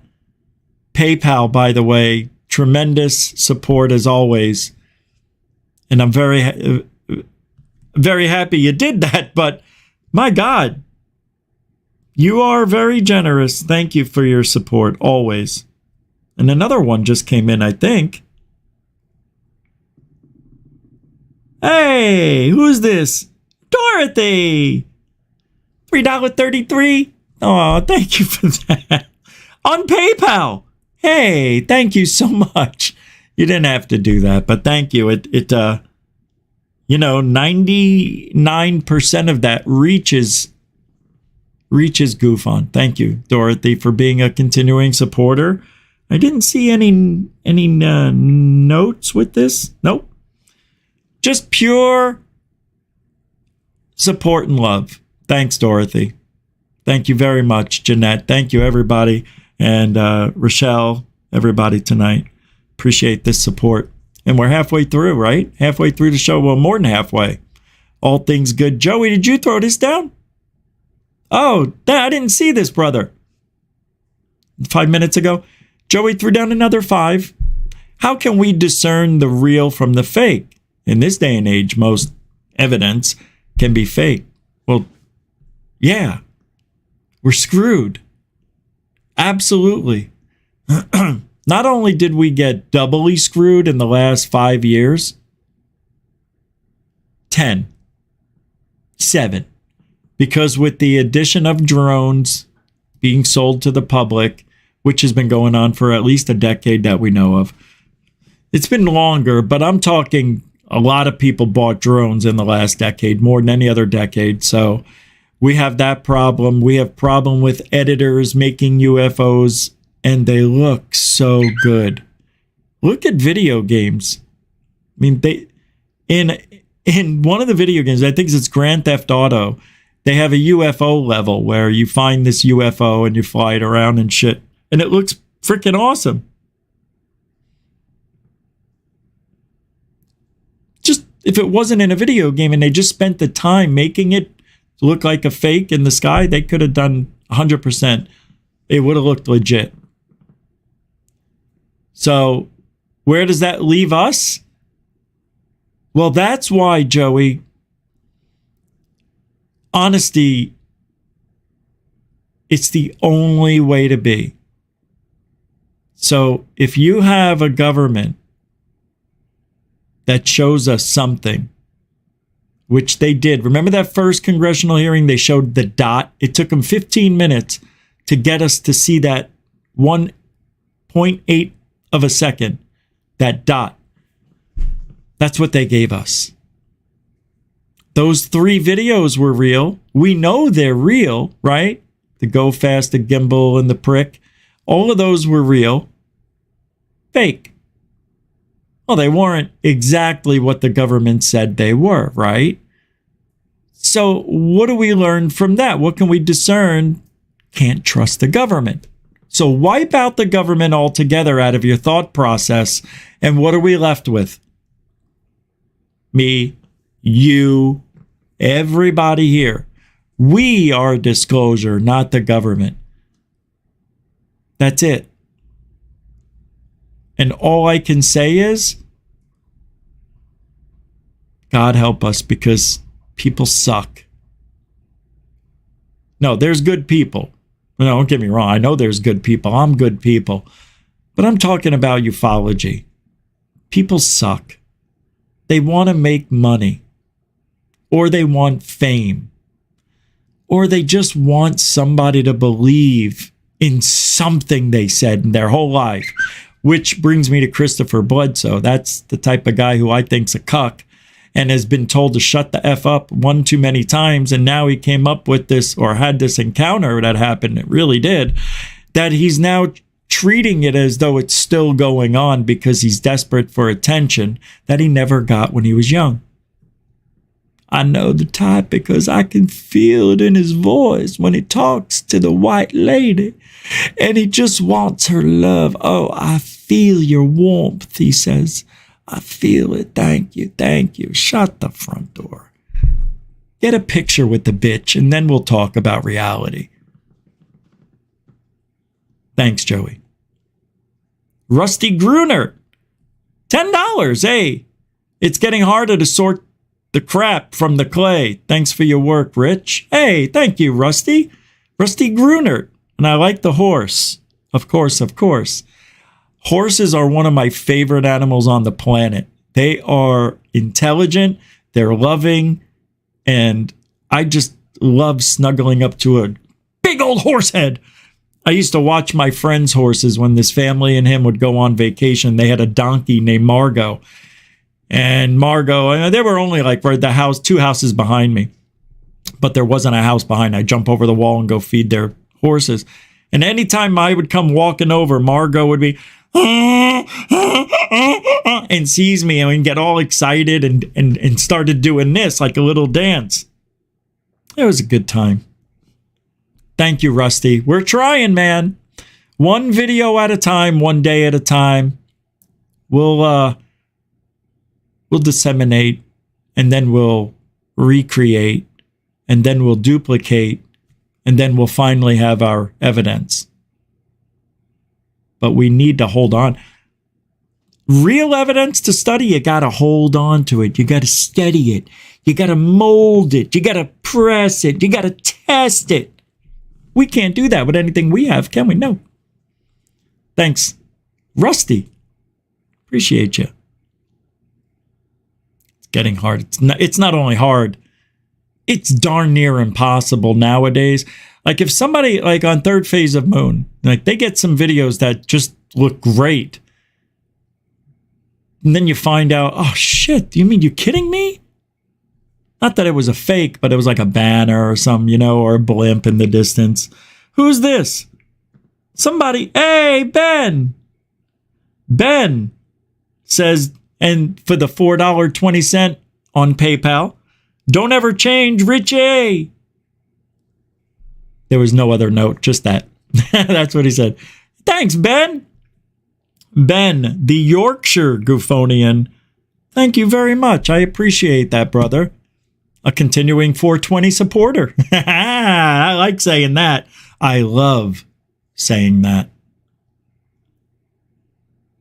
PayPal, by the way. Tremendous support as always. And I'm very, very happy you did that. But my God, you are very generous. Thank you for your support always. And another one just came in, I think. Hey, who's this? Dorothy. $3.33. Oh, thank you for that. On PayPal. Hey, thank you so much. You didn't have to do that, but thank you. It 99% of that reaches GUFON. Thank you, Dorothy, for being a continuing supporter. I didn't see any notes with this. Nope. Just pure support and love. Thanks, Dorothy. Thank you very much, Jeanette. Thank you, everybody. And Rochelle, everybody tonight. Appreciate this support. And we're halfway through, right? Halfway through the show. Well, more than halfway. All things good. Joey, did you throw this down? Oh, I didn't see this, brother. 5 minutes ago. Joey threw down another 5. How can we discern the real from the fake? In this day and age, most evidence can be fake. Well, yeah. we're screwed. Absolutely. Not only did we get doubly screwed in the last 5 years, 10, 7, because with the addition of drones being sold to the public, which has been going on for at least a decade that we know of. It's been longer, but I'm talking a lot of people bought drones in the last decade, more than any other decade. So we have that problem. We have problem with editors making UFOs, and they look so good. Look at video games. I mean, they in one of the video games, I think it's Grand Theft Auto, they have a UFO level where you find this UFO and you fly it around and shit. And it looks freaking awesome. Just if it wasn't in a video game and they just spent the time making it look like a fake in the sky, they could have done 100%. It would have looked legit. So where does that leave us? Well, that's why, Joey, honesty, it's the only way to be. So if you have a government that shows us something, which they did. Remember that first congressional hearing? They showed the dot. It took them 15 minutes to get us to see that 1.8 of a second, that dot. That's what they gave us. Those 3 videos were real. We know they're real, right? The go fast, the gimbal, and the prick. All of those were real. Fake. Well, they weren't exactly what the government said they were, right? So what do we learn from that? What can we discern? Can't trust the government. So wipe out the government altogether out of your thought process. And what are we left with? Me, you, everybody here. We are disclosure, not the government. That's it. And all I can say is, God help us, because people suck. No, there's good people. No, don't get me wrong. I know there's good people. I'm good people. But I'm talking about ufology. People suck. They want to make money. Or they want fame. Or they just want somebody to believe in something they said in their whole life. Which brings me to Christopher Bledsoe. That's the type of guy who I think's a cuck and has been told to shut the F up one too many times. And now he came up with this, or had this encounter that happened. It really did. That he's now treating it as though it's still going on because he's desperate for attention that he never got when he was young. I know the type because I can feel it in his voice when he talks to the white lady and he just wants her love. Oh, I feel your warmth, he says. I feel it. Thank you. Thank you. Shut the front door. Get a picture with the bitch and then we'll talk about reality. Thanks, Joey. Rusty Gruner, $10. Hey, it's getting harder to sort the crap from the clay. Thanks for your work, Rich. Hey, thank you, Rusty. Rusty Gruner. And I like the horse. Of course, of course. Horses are one of my favorite animals on the planet. They are intelligent, they're loving, and I just love snuggling up to a big old horse head. I used to watch my friend's horses when this family and him would go on vacation. They had a donkey named Margot. And Margot, they were only like right the house, 2 houses behind me. But there wasn't a house behind. I'd jump over the wall and go feed their horses. And anytime I would come walking over, Margot would be and sees me and get all excited and started doing this like a little dance. It was a good time. Thank you, Rusty. We're trying, man. One video at a time, one day at a time. We'll disseminate, and then we'll recreate, and then we'll duplicate, and then we'll finally have our evidence. But we need to hold on. Real evidence to study, you got to hold on to it. You got to study it. You got to mold it. You got to press it. You got to test it. We can't do that with anything we have, can we? No. Thanks, Rusty. Appreciate you. It's getting hard. It's not only hard, it's darn near impossible nowadays. Like if somebody like on third phase of moon, like they get some videos that just look great. And then you find out, oh shit, you mean you're kidding me? Not that it was a fake, but it was like a banner or some, or a blimp in the distance. Who's this? Somebody, hey, Ben. Ben says, and for the $4.20 on PayPal, don't ever change, Richie. There was no other note, just that. That's what he said. Thanks, Ben. Ben, the Yorkshire GUFOnian. Thank you very much. I appreciate that, brother. A continuing 420 supporter. I like saying that. I love saying that.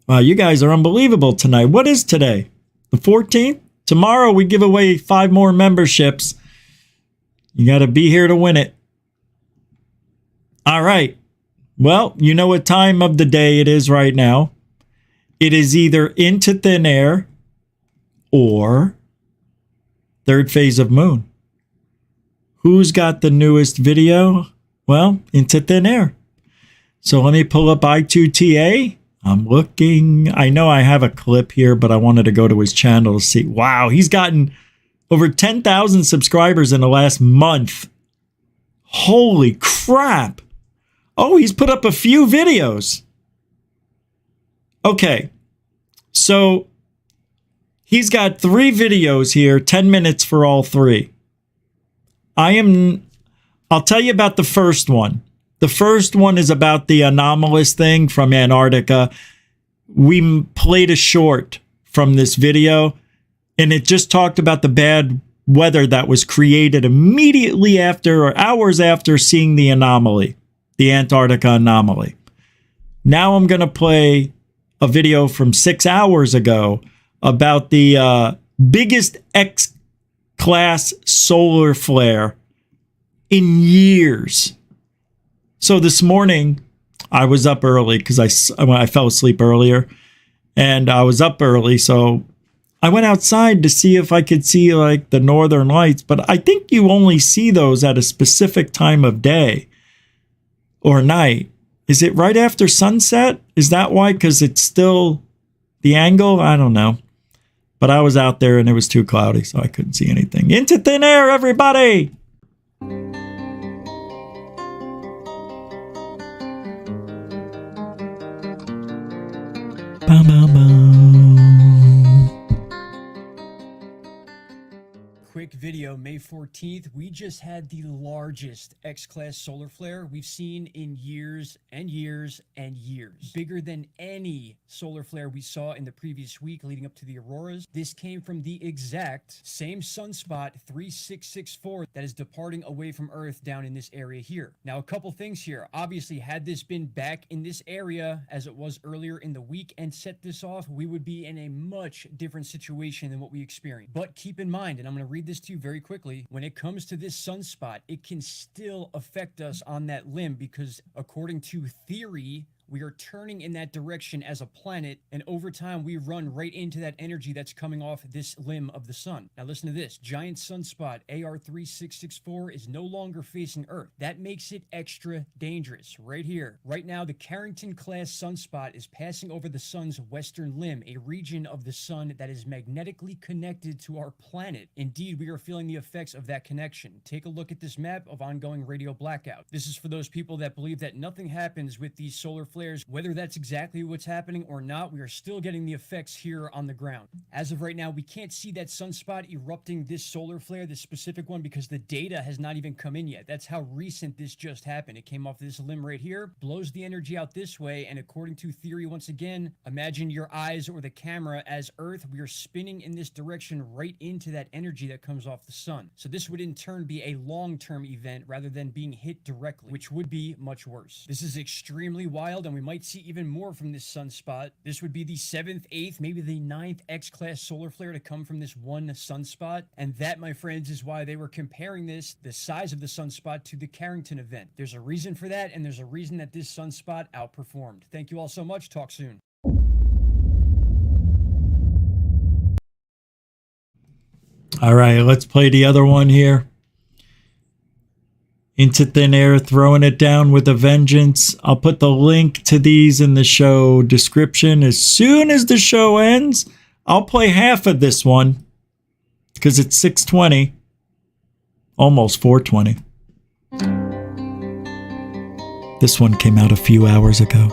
Wow, you guys are unbelievable tonight. What is today? The 14th? Tomorrow we give away 5 more memberships. You got to be here to win it. All right. Well, you know what time of the day it is right now. It is either Into Thin Air or third phase of moon. Who's got the newest video? Well, Into Thin Air. So let me pull up I2TA. I'm looking. I know I have a clip here, but I wanted to go to his channel to see. Wow, he's gotten over 10,000 subscribers in the last month. Holy crap. Oh, he's put up a few videos. Okay, so he's got 3 videos here, 10 minutes for all 3. I'll tell you about the first one. The first one is about the anomalous thing from Antarctica. We played a short from this video, and it just talked about the bad weather that was created immediately after or hours after seeing the anomaly, the Antarctica anomaly. Now I'm going to play a video from 6 hours ago about the biggest X-class solar flare in years. So this morning, I was up early because I fell asleep earlier, and I was up early, so I went outside to see if I could see like the northern lights, but I think you only see those at a specific time of day or night. Is it right after sunset? Is that why? Because it's still the angle? I don't know. But I was out there and it was too cloudy, so I couldn't see anything. Into Thin Air, everybody! Bow, bow, bow. Quick video, May 14th. We just had the largest X-class solar flare we've seen in years and years and years. Bigger than any solar flare we saw in the previous week leading up to the auroras. This came from the exact same sunspot 3664 that is departing away from Earth down in this area here. Now, a couple things here. Obviously, had this been back in this area as it was earlier in the week and set this off, we would be in a much different situation than what we experienced. But keep in mind, and I'm going to read this to you very quickly, when it comes to this sunspot, it can still affect us on that limb because according to theory, we are turning in that direction as a planet, and over time we run right into that energy that's coming off this limb of the sun. Now listen to this. Giant sunspot AR3664 is no longer facing Earth. That makes it extra dangerous. Right here. Right now, the Carrington-class sunspot is passing over the sun's western limb, a region of the sun that is magnetically connected to our planet. Indeed, we are feeling the effects of that connection. Take a look at this map of ongoing radio blackout. This is for those people that believe that nothing happens with these solar flares. Whether that's exactly what's happening or not, we are still getting the effects here on the ground. As of right now, we can't see that sunspot erupting this solar flare, this specific one, because the data has not even come in yet. That's how recent this just happened. It came off this limb right here, blows the energy out this way, and according to theory, once again, imagine your eyes or the camera as Earth. We are spinning in this direction right into that energy that comes off the sun. So this would in turn be a long-term event rather than being hit directly, which would be much worse. This is extremely wild. then we might see even more from this sunspot. This would be the 7th, 8th, maybe the 9th X-class solar flare to come from this one sunspot. And that, my friends, is why they were comparing this, the size of the sunspot, to the Carrington event. There's a reason for that, and there's a reason that this sunspot outperformed. Thank you all so much. Talk soon. All right, let's play the other one here. Into thin air, throwing it down with a vengeance. I'll put the link to these in the show description. As soon as the show ends, I'll play half of this one because it's 6:20, almost 4:20. This one came out a few hours ago.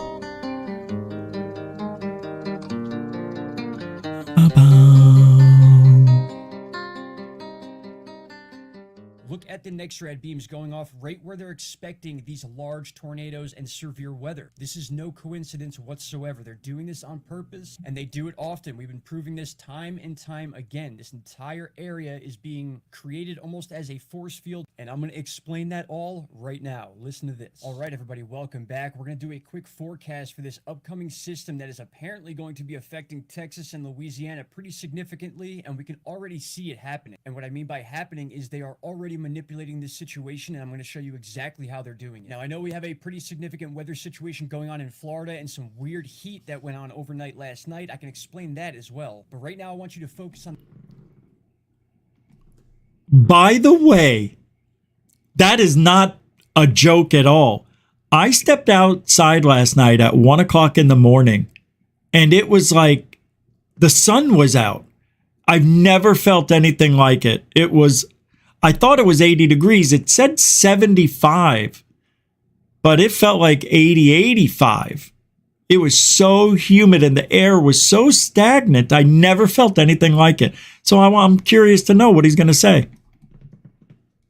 Look at the NEXRAD beams going off right where they're expecting these large tornadoes and severe weather. This is no coincidence whatsoever. They're doing this on purpose, and they do it often. We've been proving this time and time again. This entire area is being created almost as a force field, and I'm going to explain that all right now. Listen to this. All right, everybody, welcome back. We're going to do a quick forecast for this upcoming system that is apparently going to be affecting Texas and Louisiana pretty significantly, and we can already see it happening. And what I mean by happening is they are already manipulating this situation, and I'm going to show you exactly how they're doing it. Now, I know we have a pretty significant weather situation going on in Florida and some weird heat that went on overnight last night. I can explain that as well. But right now, I want you to focus on... By the way, that is not a joke at all. I stepped outside last night at 1 o'clock in the morning, and it was like the sun was out. I've never felt anything like it. I thought it was 80 degrees. It said 75, but it felt like 80, 85. It was so humid and the air was so stagnant. I never felt anything like it. So I'm curious to know what he's going to say.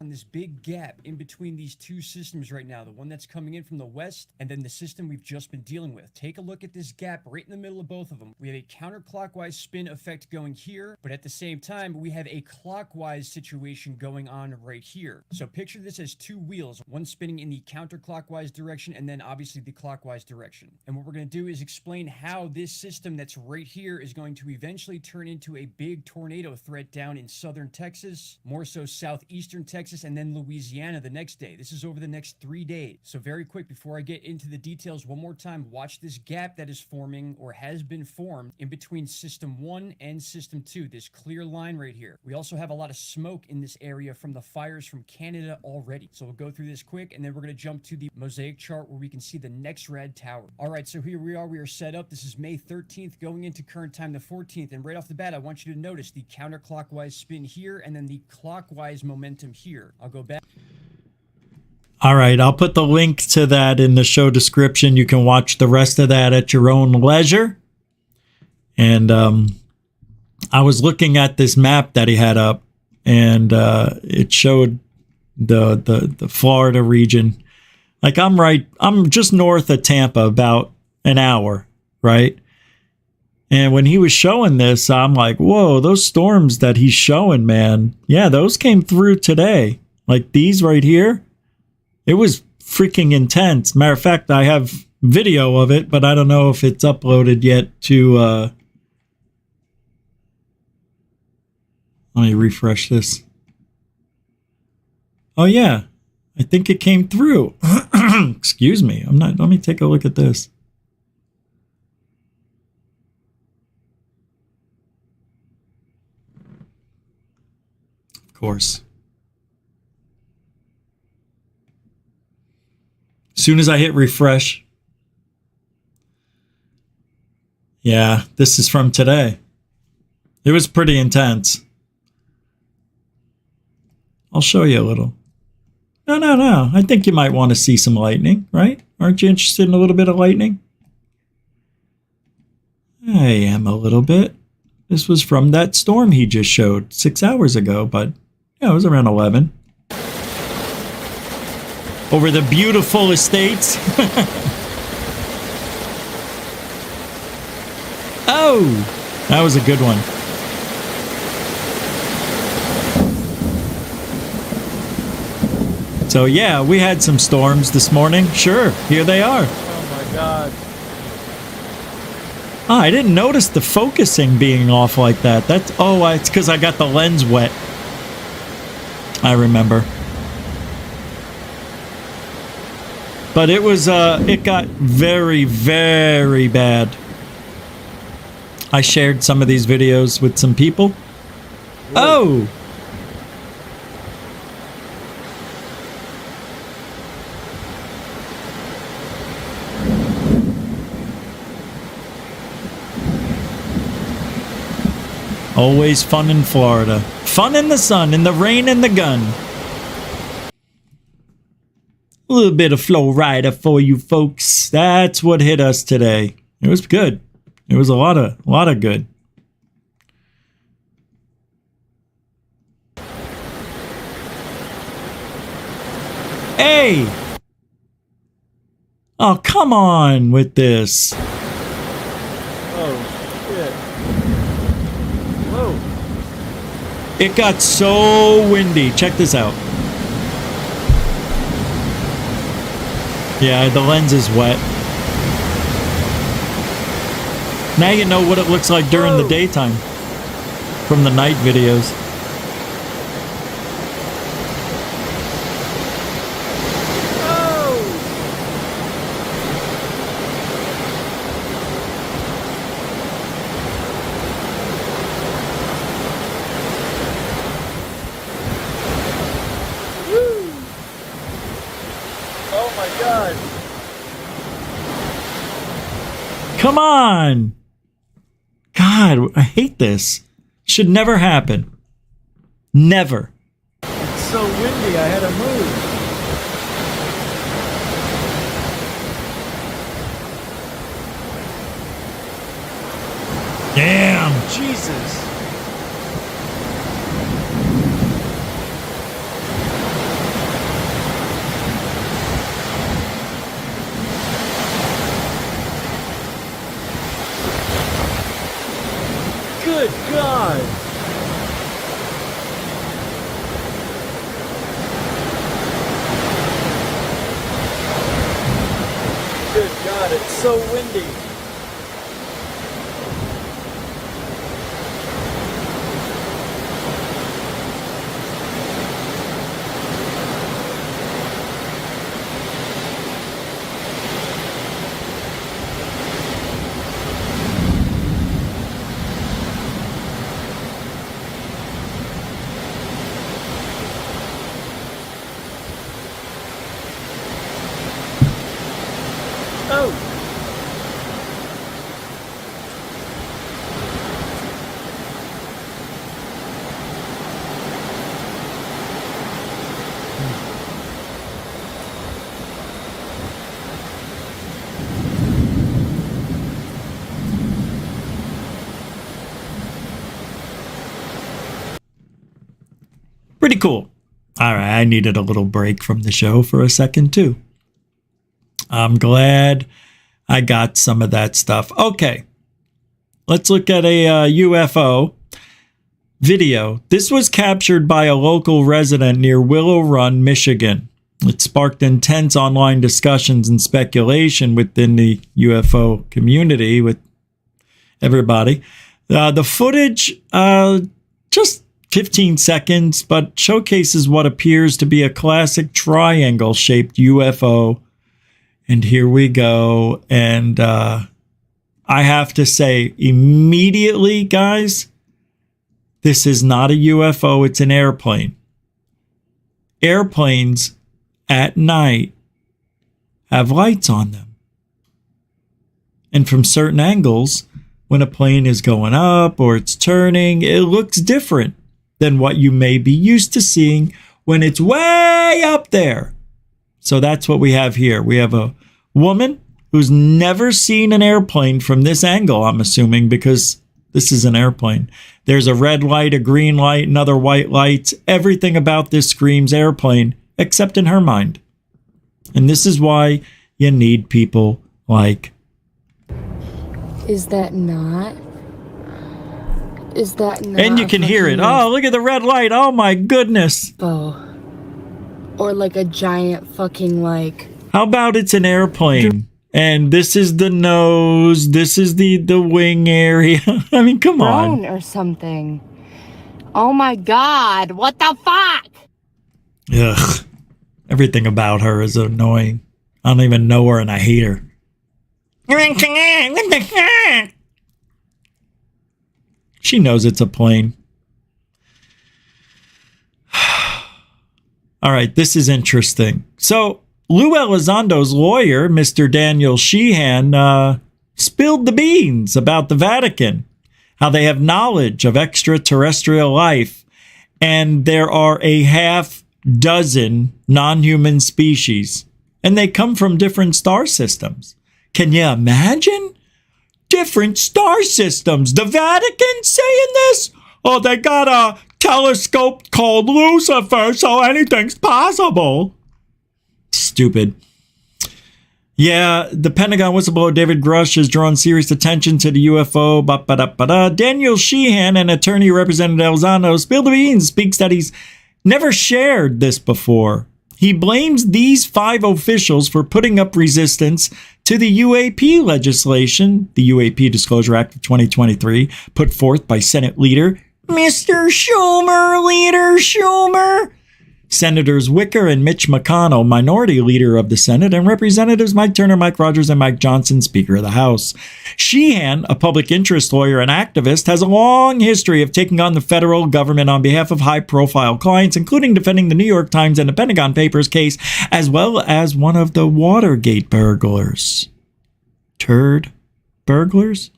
This big gap in between these two systems right now, the one that's coming in from the west and then the system we've just been dealing with. Take a look at this gap right in the middle of both of them. We have a counterclockwise spin effect going here, but at the same time, we have a clockwise situation going on right here. So picture this as two wheels, one spinning in the counterclockwise direction and then obviously the clockwise direction. And what we're going to do is explain how this system that's right here is going to eventually turn into a big tornado threat down in southern Texas, more so southeastern Texas, and then Louisiana the next day. This is over the next 3 days. So very quick, before I get into the details one more time, watch this gap that is forming or has been formed in between System 1 and System 2, this clear line right here. We also have a lot of smoke in this area from the fires from Canada already. So we'll go through this quick, and then we're going to jump to the mosaic chart where we can see the NEXRAD tower. All right, so here we are. We are set up. This is May 13th going into current time the 14th. And right off the bat, I want you to notice the counterclockwise spin here and then the clockwise momentum here. I'll go back. All right, I'll put the link to that in the show description. You can watch the rest of that at your own leisure. And I was looking at this map that he had up, and it showed the Florida region. Like I'm just north of Tampa, about an hour, right? And when he was showing this, I'm like, whoa, those storms that he's showing, man. Yeah, those came through today. Like these right here. It was freaking intense. Matter of fact, I have video of it, but I don't know if it's uploaded yet to... Let me refresh this. Oh, yeah. I think it came through. Excuse me. Let me take a look at this. Of course. As soon as I hit refresh. Yeah, this is from today. It was pretty intense. I'll show you a little. No. I think you might want to see some lightning, right? Aren't you interested in a little bit of lightning? I am a little bit. This was from that storm he just showed 6 hours ago, but yeah, it was around 11. Over the beautiful estates. Oh, that was a good one. So yeah, we had some storms this morning. Sure, here they are. Oh my God. Oh, I didn't notice the focusing being off like that. It's because I got the lens wet. I remember. But it was, it got very, very bad. I shared some of these videos with some people. Really? Oh! Always fun in Florida. Fun in the sun, in the rain, and the gun. A little bit of Flow Rider for you folks. That's what hit us today. It was good. It was a lot of good. Hey! Oh, come on with this. Oh, shit. Whoa. It got so windy. Check this out. Yeah, the lens is wet. Now you know what it looks like during the daytime from the night videos. Oh my God. Come on! God, I hate this. Should never happen. Never. It's so windy, I had to move. Damn. Jesus. Good God. Good God, it's so windy. Oh. Pretty cool. All right, I needed a little break from the show for a second too. I'm glad I got some of that stuff. Okay, let's look at a UFO video. This was captured by a local resident near Willow Run, Michigan. It sparked intense online discussions and speculation within the UFO community with everybody. The footage, just 15 seconds, but showcases what appears to be a classic triangle-shaped UFO. And here we go. And I have to say immediately, guys, this is not a UFO. It's an airplane. Airplanes at night have lights on them. And from certain angles, when a plane is going up or it's turning, it looks different than what you may be used to seeing when it's way up there. So that's what we have here. We have a woman who's never seen an airplane from this angle, I'm assuming, because this is an airplane. There's a red light, a green light, and other white lights. Everything about this screams airplane, except in her mind. And this is why you need people like... Is that not? Is that not? And you can hear it. Oh, look at the red light. Oh my goodness. Or like a giant fucking like... How about it's an airplane And this is the nose. This is the wing area. I mean, come on. Drone or something. Oh my God, what the fuck? Ugh. Everything about her is annoying. I don't even know her and I hate her. She knows it's a plane. All right, this is interesting. So, Lou Elizondo's lawyer, Mr. Daniel Sheehan, spilled the beans about the Vatican, how they have knowledge of extraterrestrial life, and there are a half dozen non-human species, and they come from different star systems. Can you imagine? Different star systems. The Vatican saying this? Oh, they got a telescope called Lucifer, so anything's possible. Stupid. Yeah, the Pentagon whistleblower David Grush has drawn serious attention to the UFO. Daniel Sheehan, an attorney who represented Elizondo, spilled the beans, speaks that he's never shared this before. He blames these 5 officials for putting up resistance to the UAP legislation, the UAP Disclosure Act of 2023, put forth by Senate Leader Mr. Schumer, Leader Schumer. Senators Wicker and Mitch McConnell, Minority Leader of the Senate, and Representatives Mike Turner, Mike Rogers, and Mike Johnson, Speaker of the House. Sheehan, a public interest lawyer and activist, has a long history of taking on the federal government on behalf of high-profile clients, including defending the New York Times and the Pentagon Papers case, as well as one of the Watergate burglars. Turd burglars?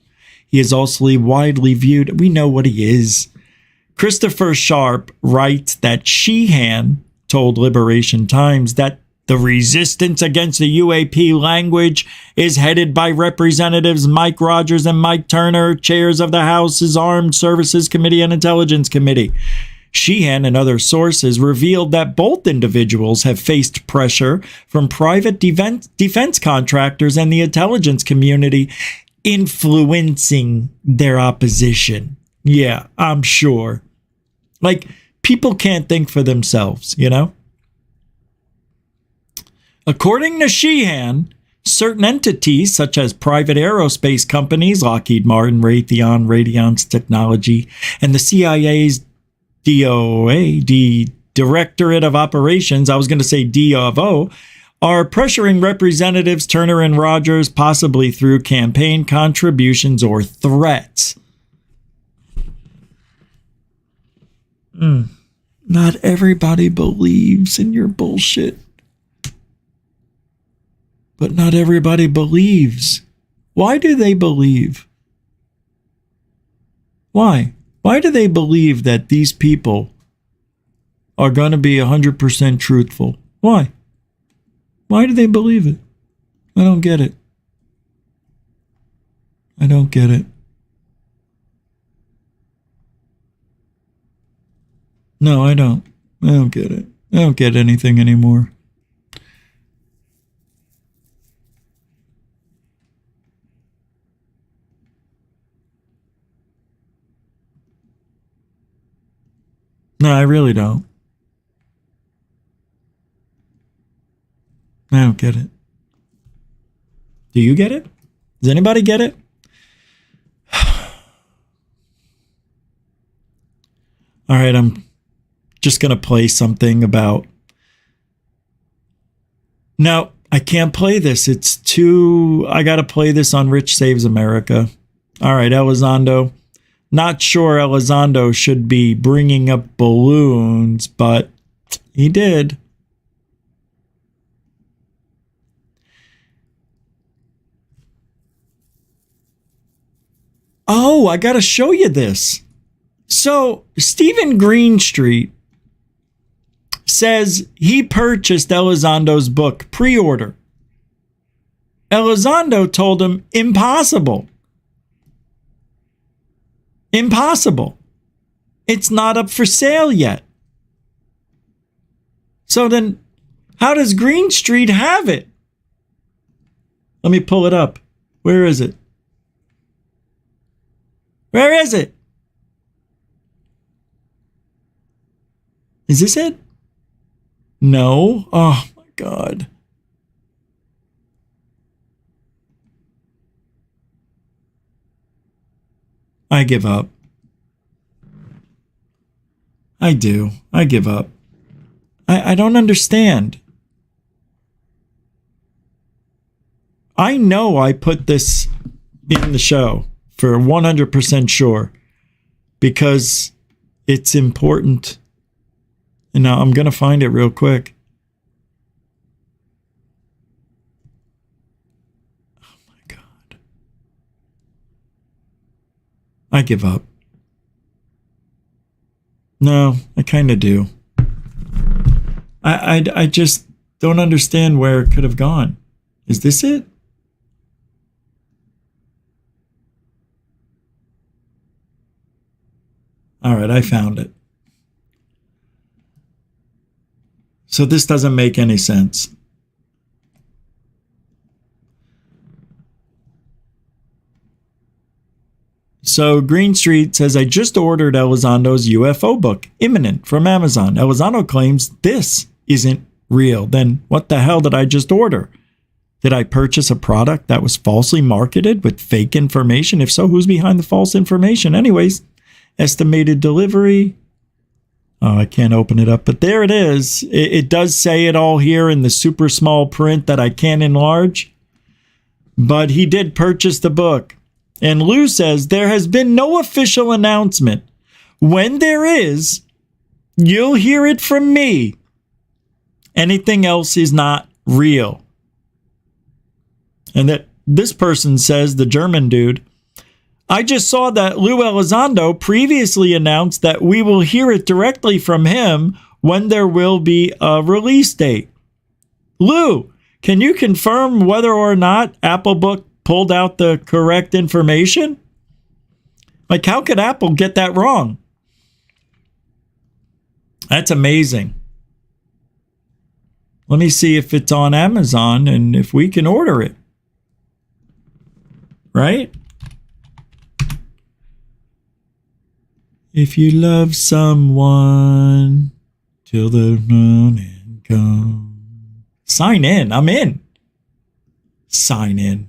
He is also widely viewed. We know what he is. Christopher Sharp writes that Sheehan told Liberation Times that the resistance against the UAP language is headed by Representatives Mike Rogers and Mike Turner, chairs of the House's Armed Services Committee and Intelligence Committee. Sheehan and other sources revealed that both individuals have faced pressure from private defense contractors and the intelligence community influencing their opposition. Yeah, I'm sure. Like, people can't think for themselves, you know? According to Sheehan, certain entities, such as private aerospace companies, Lockheed Martin, Raytheon, Radiance Technology, and the CIA's DOA, the Directorate of Operations, I was going to say D of O, are pressuring Representatives Turner and Rogers, possibly through campaign contributions or threats. Not everybody believes in your bullshit. But not everybody believes. Why do they believe? Why? Why do they believe that these people are going to be 100% truthful? Why? Why do they believe it? I don't get it. I don't get it. No, I don't. I don't get it. I don't get anything anymore. No, I really don't. I don't get it. Do you get it? Does anybody get it? All right, I'm just going to play something about... No, I can't play this. It's too... I got to play this on Rich Saves America. All right, Elizondo. Not sure Elizondo should be bringing up balloons, but he did. Oh, I got to show you this. So, Stephen Greenstreet says he purchased Elizondo's book, pre-order. Elizondo told him, impossible. Impossible. It's not up for sale yet. So then, how does Greenstreet have it? Let me pull it up. Where is it? Where is it? Is this it? No. Oh my God. I give up. I do. I give up. I don't understand. I know I put this in the show for 100% sure because it's important. And now I'm going to find it real quick. Oh my God. I give up. No, I kind of do. I just don't understand where it could have gone. Is this it? All right, I found it. So this doesn't make any sense. So Green Street says, I just ordered Elizondo's UFO book, imminent, from Amazon. Elizondo claims this isn't real. Then what the hell did I just order? Did I purchase a product that was falsely marketed with fake information? If so, who's behind the false information? Anyways, estimated delivery. Oh, I can't open it up, but there it is. It does say it all here in the super small print that I can't enlarge. But he did purchase the book. And Lou says there has been no official announcement. When there is, you'll hear it from me. Anything else is not real. And that this person says, the German dude, I just saw that Lou Elizondo previously announced that we will hear it directly from him when there will be a release date. Lou, can you confirm whether or not Apple Book pulled out the correct information? Like, how could Apple get that wrong? That's amazing. Let me see if it's on Amazon and if we can order it. Right? If you love someone till the morning comes. Sign in. I'm in. Sign in.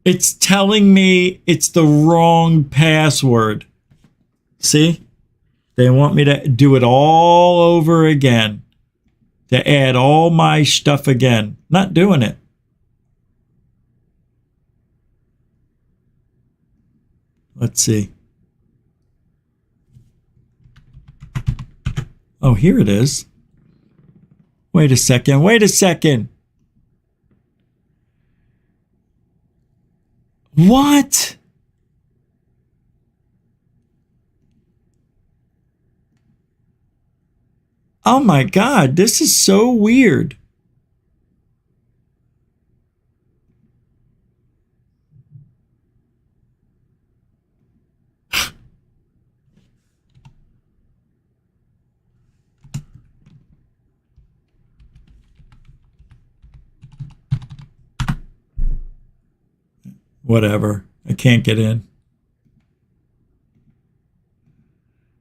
It's telling me it's the wrong password. See? They want me to do it all over again. To add all my stuff again. Not doing it. Let's see. Oh, here it is. Wait a second. Wait a second. What? Oh my God, this is so weird. Whatever. I can't get in.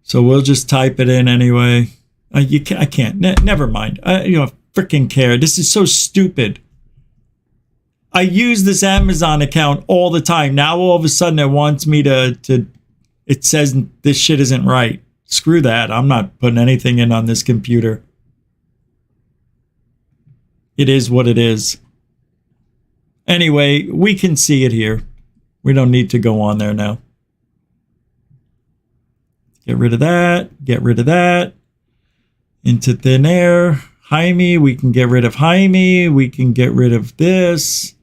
So we'll just type it in anyway. I can't. Never mind. Freaking care. This is so stupid. I use this Amazon account all the time. Now all of a sudden it wants me to it says this shit isn't right. Screw that. I'm not putting anything in on this computer. It is what it is. Anyway, we can see it here. We don't need to go on there now. Get rid of that. Get rid of that. Into thin air. Jaime, we can get rid of Jaime. We can get rid of this.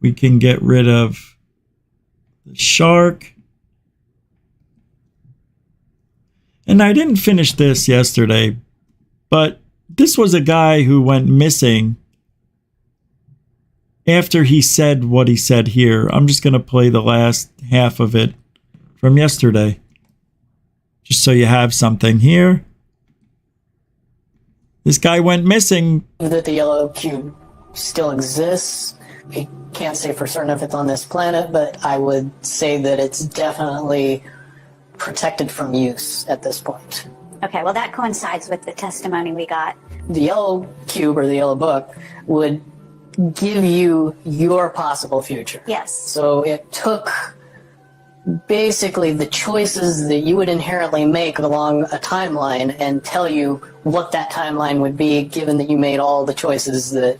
We can get rid of the shark. And I didn't finish this yesterday, but this was a guy who went missing after he said what he said here. I'm just going to play the last half of it from yesterday, just so you have something here. This guy went missing. That the yellow cube still exists. We can't say for certain if it's on this planet, but I would say that it's definitely protected from use at this point. Okay, well that coincides with the testimony we got. The yellow cube or the yellow book would give you your possible future. Yes. So it took basically the choices that you would inherently make along a timeline and tell you what that timeline would be, given that you made all the choices that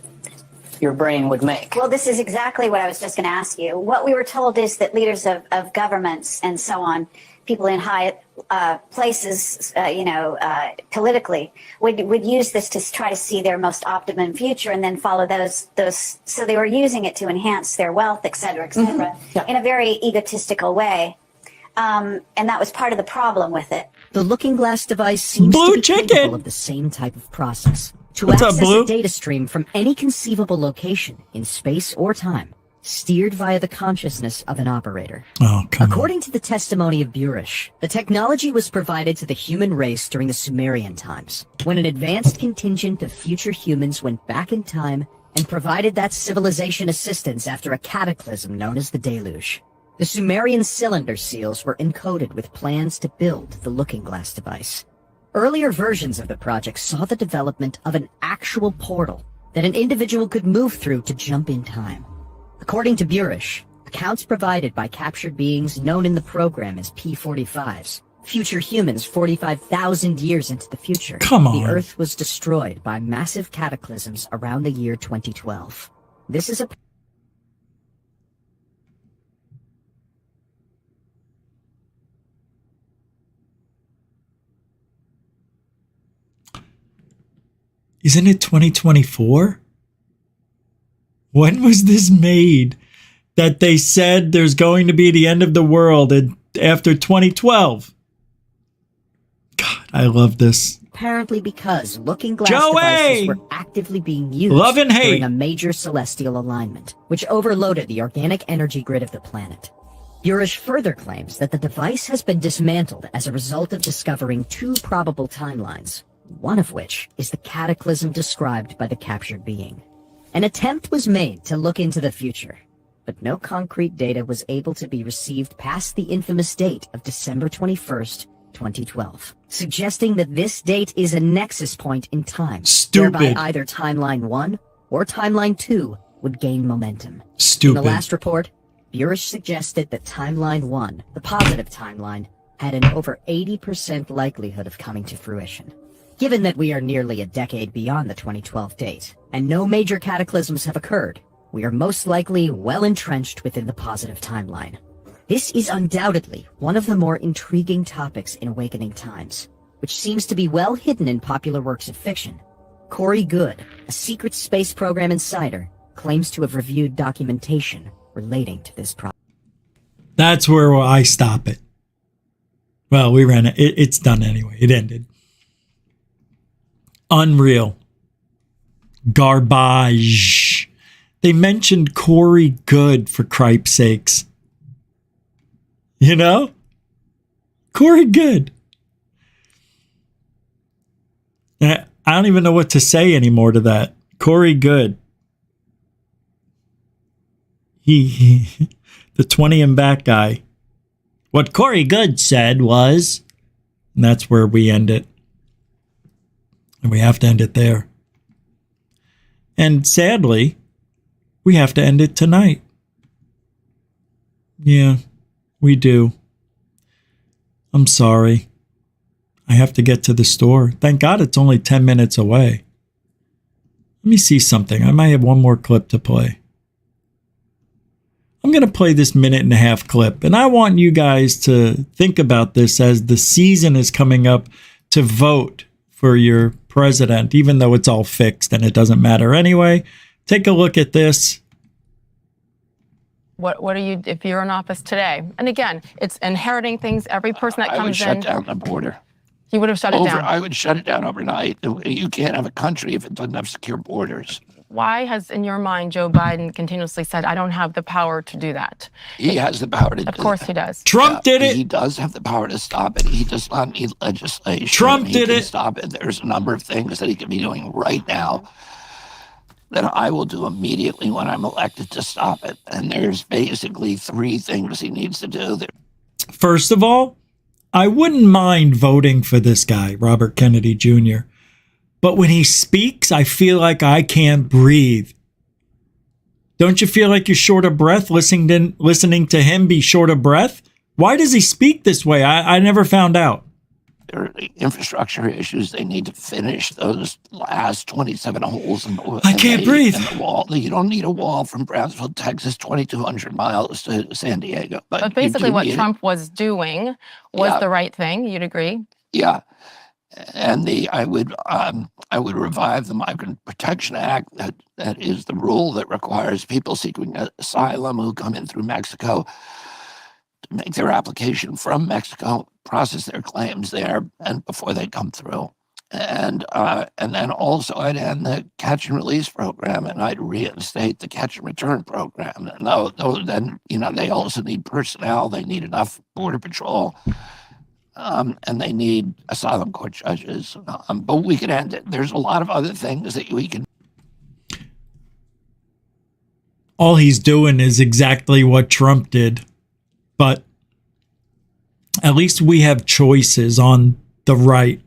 your brain would make. Well, this is exactly what I was just going to ask you. What we were told is that leaders of governments and so on, people in high places, politically, would use this to try to see their most optimum future and then follow those. So they were using it to enhance their wealth, et cetera, in a very egotistical way. And that was part of the problem with it. The Looking Glass device seems Blue to be chicken. capable of the same type of process. To What's up, access Blue? a data stream from any conceivable location in space or time, steered via the consciousness of an operator. Oh, come on. According to the testimony of Burish, the technology was provided to the human race during the Sumerian times, when an advanced contingent of future humans went back in time and provided that civilization assistance after a cataclysm known as the Deluge. The Sumerian cylinder seals were encoded with plans to build the Looking Glass device. Earlier versions of the project saw the development of an actual portal that an individual could move through to jump in time. According to Burish, accounts provided by captured beings known in the program as P-45s, future humans 45,000 years into the future, Come on. the Earth was destroyed by massive cataclysms around the year 2012. This is a Isn't it 2024? When was this made? That they said there's going to be the end of the world after 2012. God, I love this. apparently because Looking Glass Joey! devices were actively being used Love and hate. during a major celestial alignment, which overloaded the organic energy grid of the planet. Burish further claims that the device has been dismantled as a result of discovering two probable timelines, one of which is the cataclysm described by the captured being. An attempt was made to look into the future, but no concrete data was able to be received past the infamous date of December 21st, 2012, suggesting that this date is a nexus point in time, Stupid. whereby either Timeline 1 or Timeline 2 would gain momentum. Stupid. In the last report, Burish suggested that Timeline 1, the positive timeline, had an over 80% likelihood of coming to fruition. Given that we are nearly a decade beyond the 2012 date, and no major cataclysms have occurred, we are most likely well entrenched within the positive timeline. This is undoubtedly one of the more intriguing topics in Awakening Times, which seems to be well hidden in popular works of fiction. Corey Goode, a secret space program insider, claims to have reviewed documentation relating to this project. That's where I stop it. Well, we ran it. It's done anyway. It ended. Unreal. Garbage. They mentioned Corey Goode, for cripe's sakes. You know? Corey Goode. I don't even know what to say anymore to that. Corey Goode. He the 20 and back guy. What Corey Goode said was, and that's where we end it. And we have to end it there. And sadly, we have to end it tonight. Yeah, we do. I'm sorry. I have to get to the store. Thank God it's only 10 minutes away. Let me see something. I might have one more clip to play. I'm going to play this 1.5-minute clip, and I want you guys to think about this as the season is coming up to vote for your president, even though it's all fixed and it doesn't matter anyway. Take a look at this. What are you, if you're in office today? And again, it's inheriting things. Every person that I would comes shut in, down the border. you would have shut it down. I would shut it down overnight. You can't have a country if it doesn't have secure borders. Why has, in your mind, Joe Biden continuously said, I don't have the power to do that? He has the power to do Of course that. he does. Trump did it. He does have the power to stop it. He does not need legislation. Trump He did can it. stop it. There's a number of things that he can be doing right now that I will do immediately when I'm elected to stop it. And there's basically 3 things he needs to do. First of all, I wouldn't mind voting for this guy, Robert Kennedy Jr. But when he speaks, I feel like I can't breathe. Don't you feel like you're short of breath listening to him be short of breath? Why does he speak this way? I never found out. There are infrastructure issues. They need to finish those last 27 holes in the, I can't breathe. In the wall. You don't need a wall from Brownsville, Texas, 2,200 miles to San Diego. But basically what Trump was doing was the right thing. You'd agree? Yeah. And I would revive the Migrant Protection Act. That is the rule that requires people seeking asylum who come in through Mexico to make their application from Mexico, process their claims there, and before they come through. And then also I'd end the catch and release program, and I'd reinstate the catch and return program. And then they also need personnel. They need enough Border Patrol. And they need asylum court judges. But we can end it. There's a lot of other things that we can. All he's doing is exactly what Trump did. But at least we have choices on the right.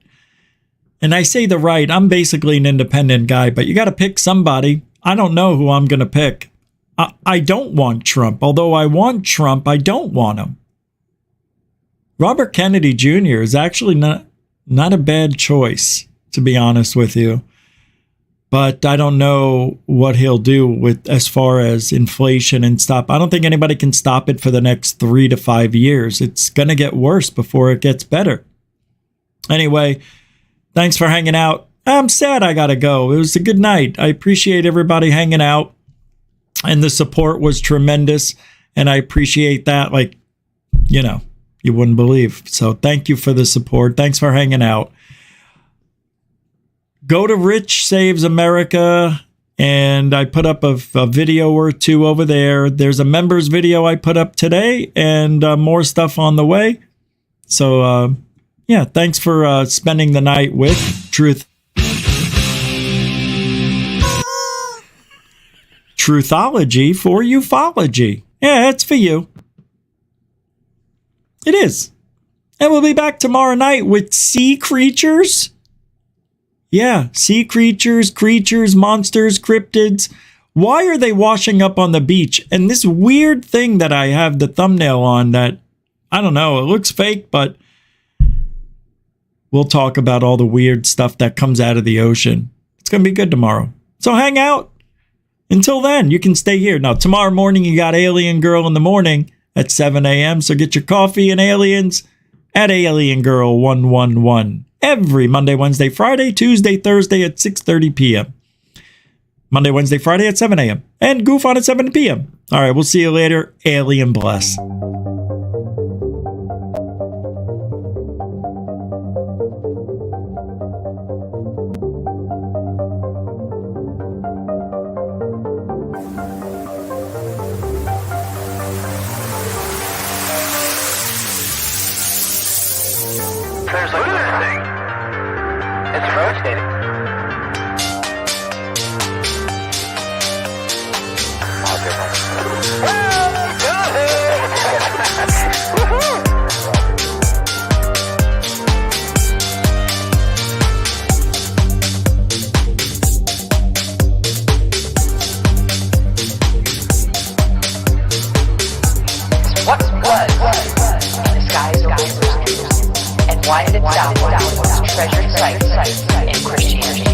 And I say the right, I'm basically an independent guy, but you got to pick somebody. I don't know who I'm going to pick. I don't want Trump. Although I want Trump, I don't want him. Robert Kennedy Jr. is actually not a bad choice, to be honest with you. But I don't know what he'll do with as far as inflation and stop. I don't think anybody can stop it for the next 3 to 5 years. It's going to get worse before it gets better. Anyway, thanks for hanging out. I'm sad I got to go. It was a good night. I appreciate everybody hanging out. And the support was tremendous. And I appreciate that. Like, you wouldn't believe. So thank you for the support. Thanks for hanging out. Go to Rich Saves America, and I put up a video or two over there. There's a members video I put up today, and more stuff on the way. So, thanks for spending the night with Truthology for UFOlogy. Yeah, it's for you. It is. And we'll be back tomorrow night with sea creatures. Yeah, sea creatures, monsters, cryptids. Why are they washing up on the beach? And this weird thing that I have the thumbnail on that, I don't know, it looks fake, but we'll talk about all the weird stuff that comes out of the ocean. It's going to be good tomorrow. So hang out. Until then, you can stay here. Now, tomorrow morning, you got Alien Girl in the morning at 7 a.m. So get your coffee and aliens at Alien Girl 111. Every Monday, Wednesday, Friday, Tuesday, Thursday at 6:30 p.m. Monday, Wednesday, Friday at 7 a.m. And GUFON at 7 p.m. All right, we'll see you later. Alien bless. Look at that thing. It's rotating. What was in the skies over and why did it stop one of the most treasured sites in Christianity?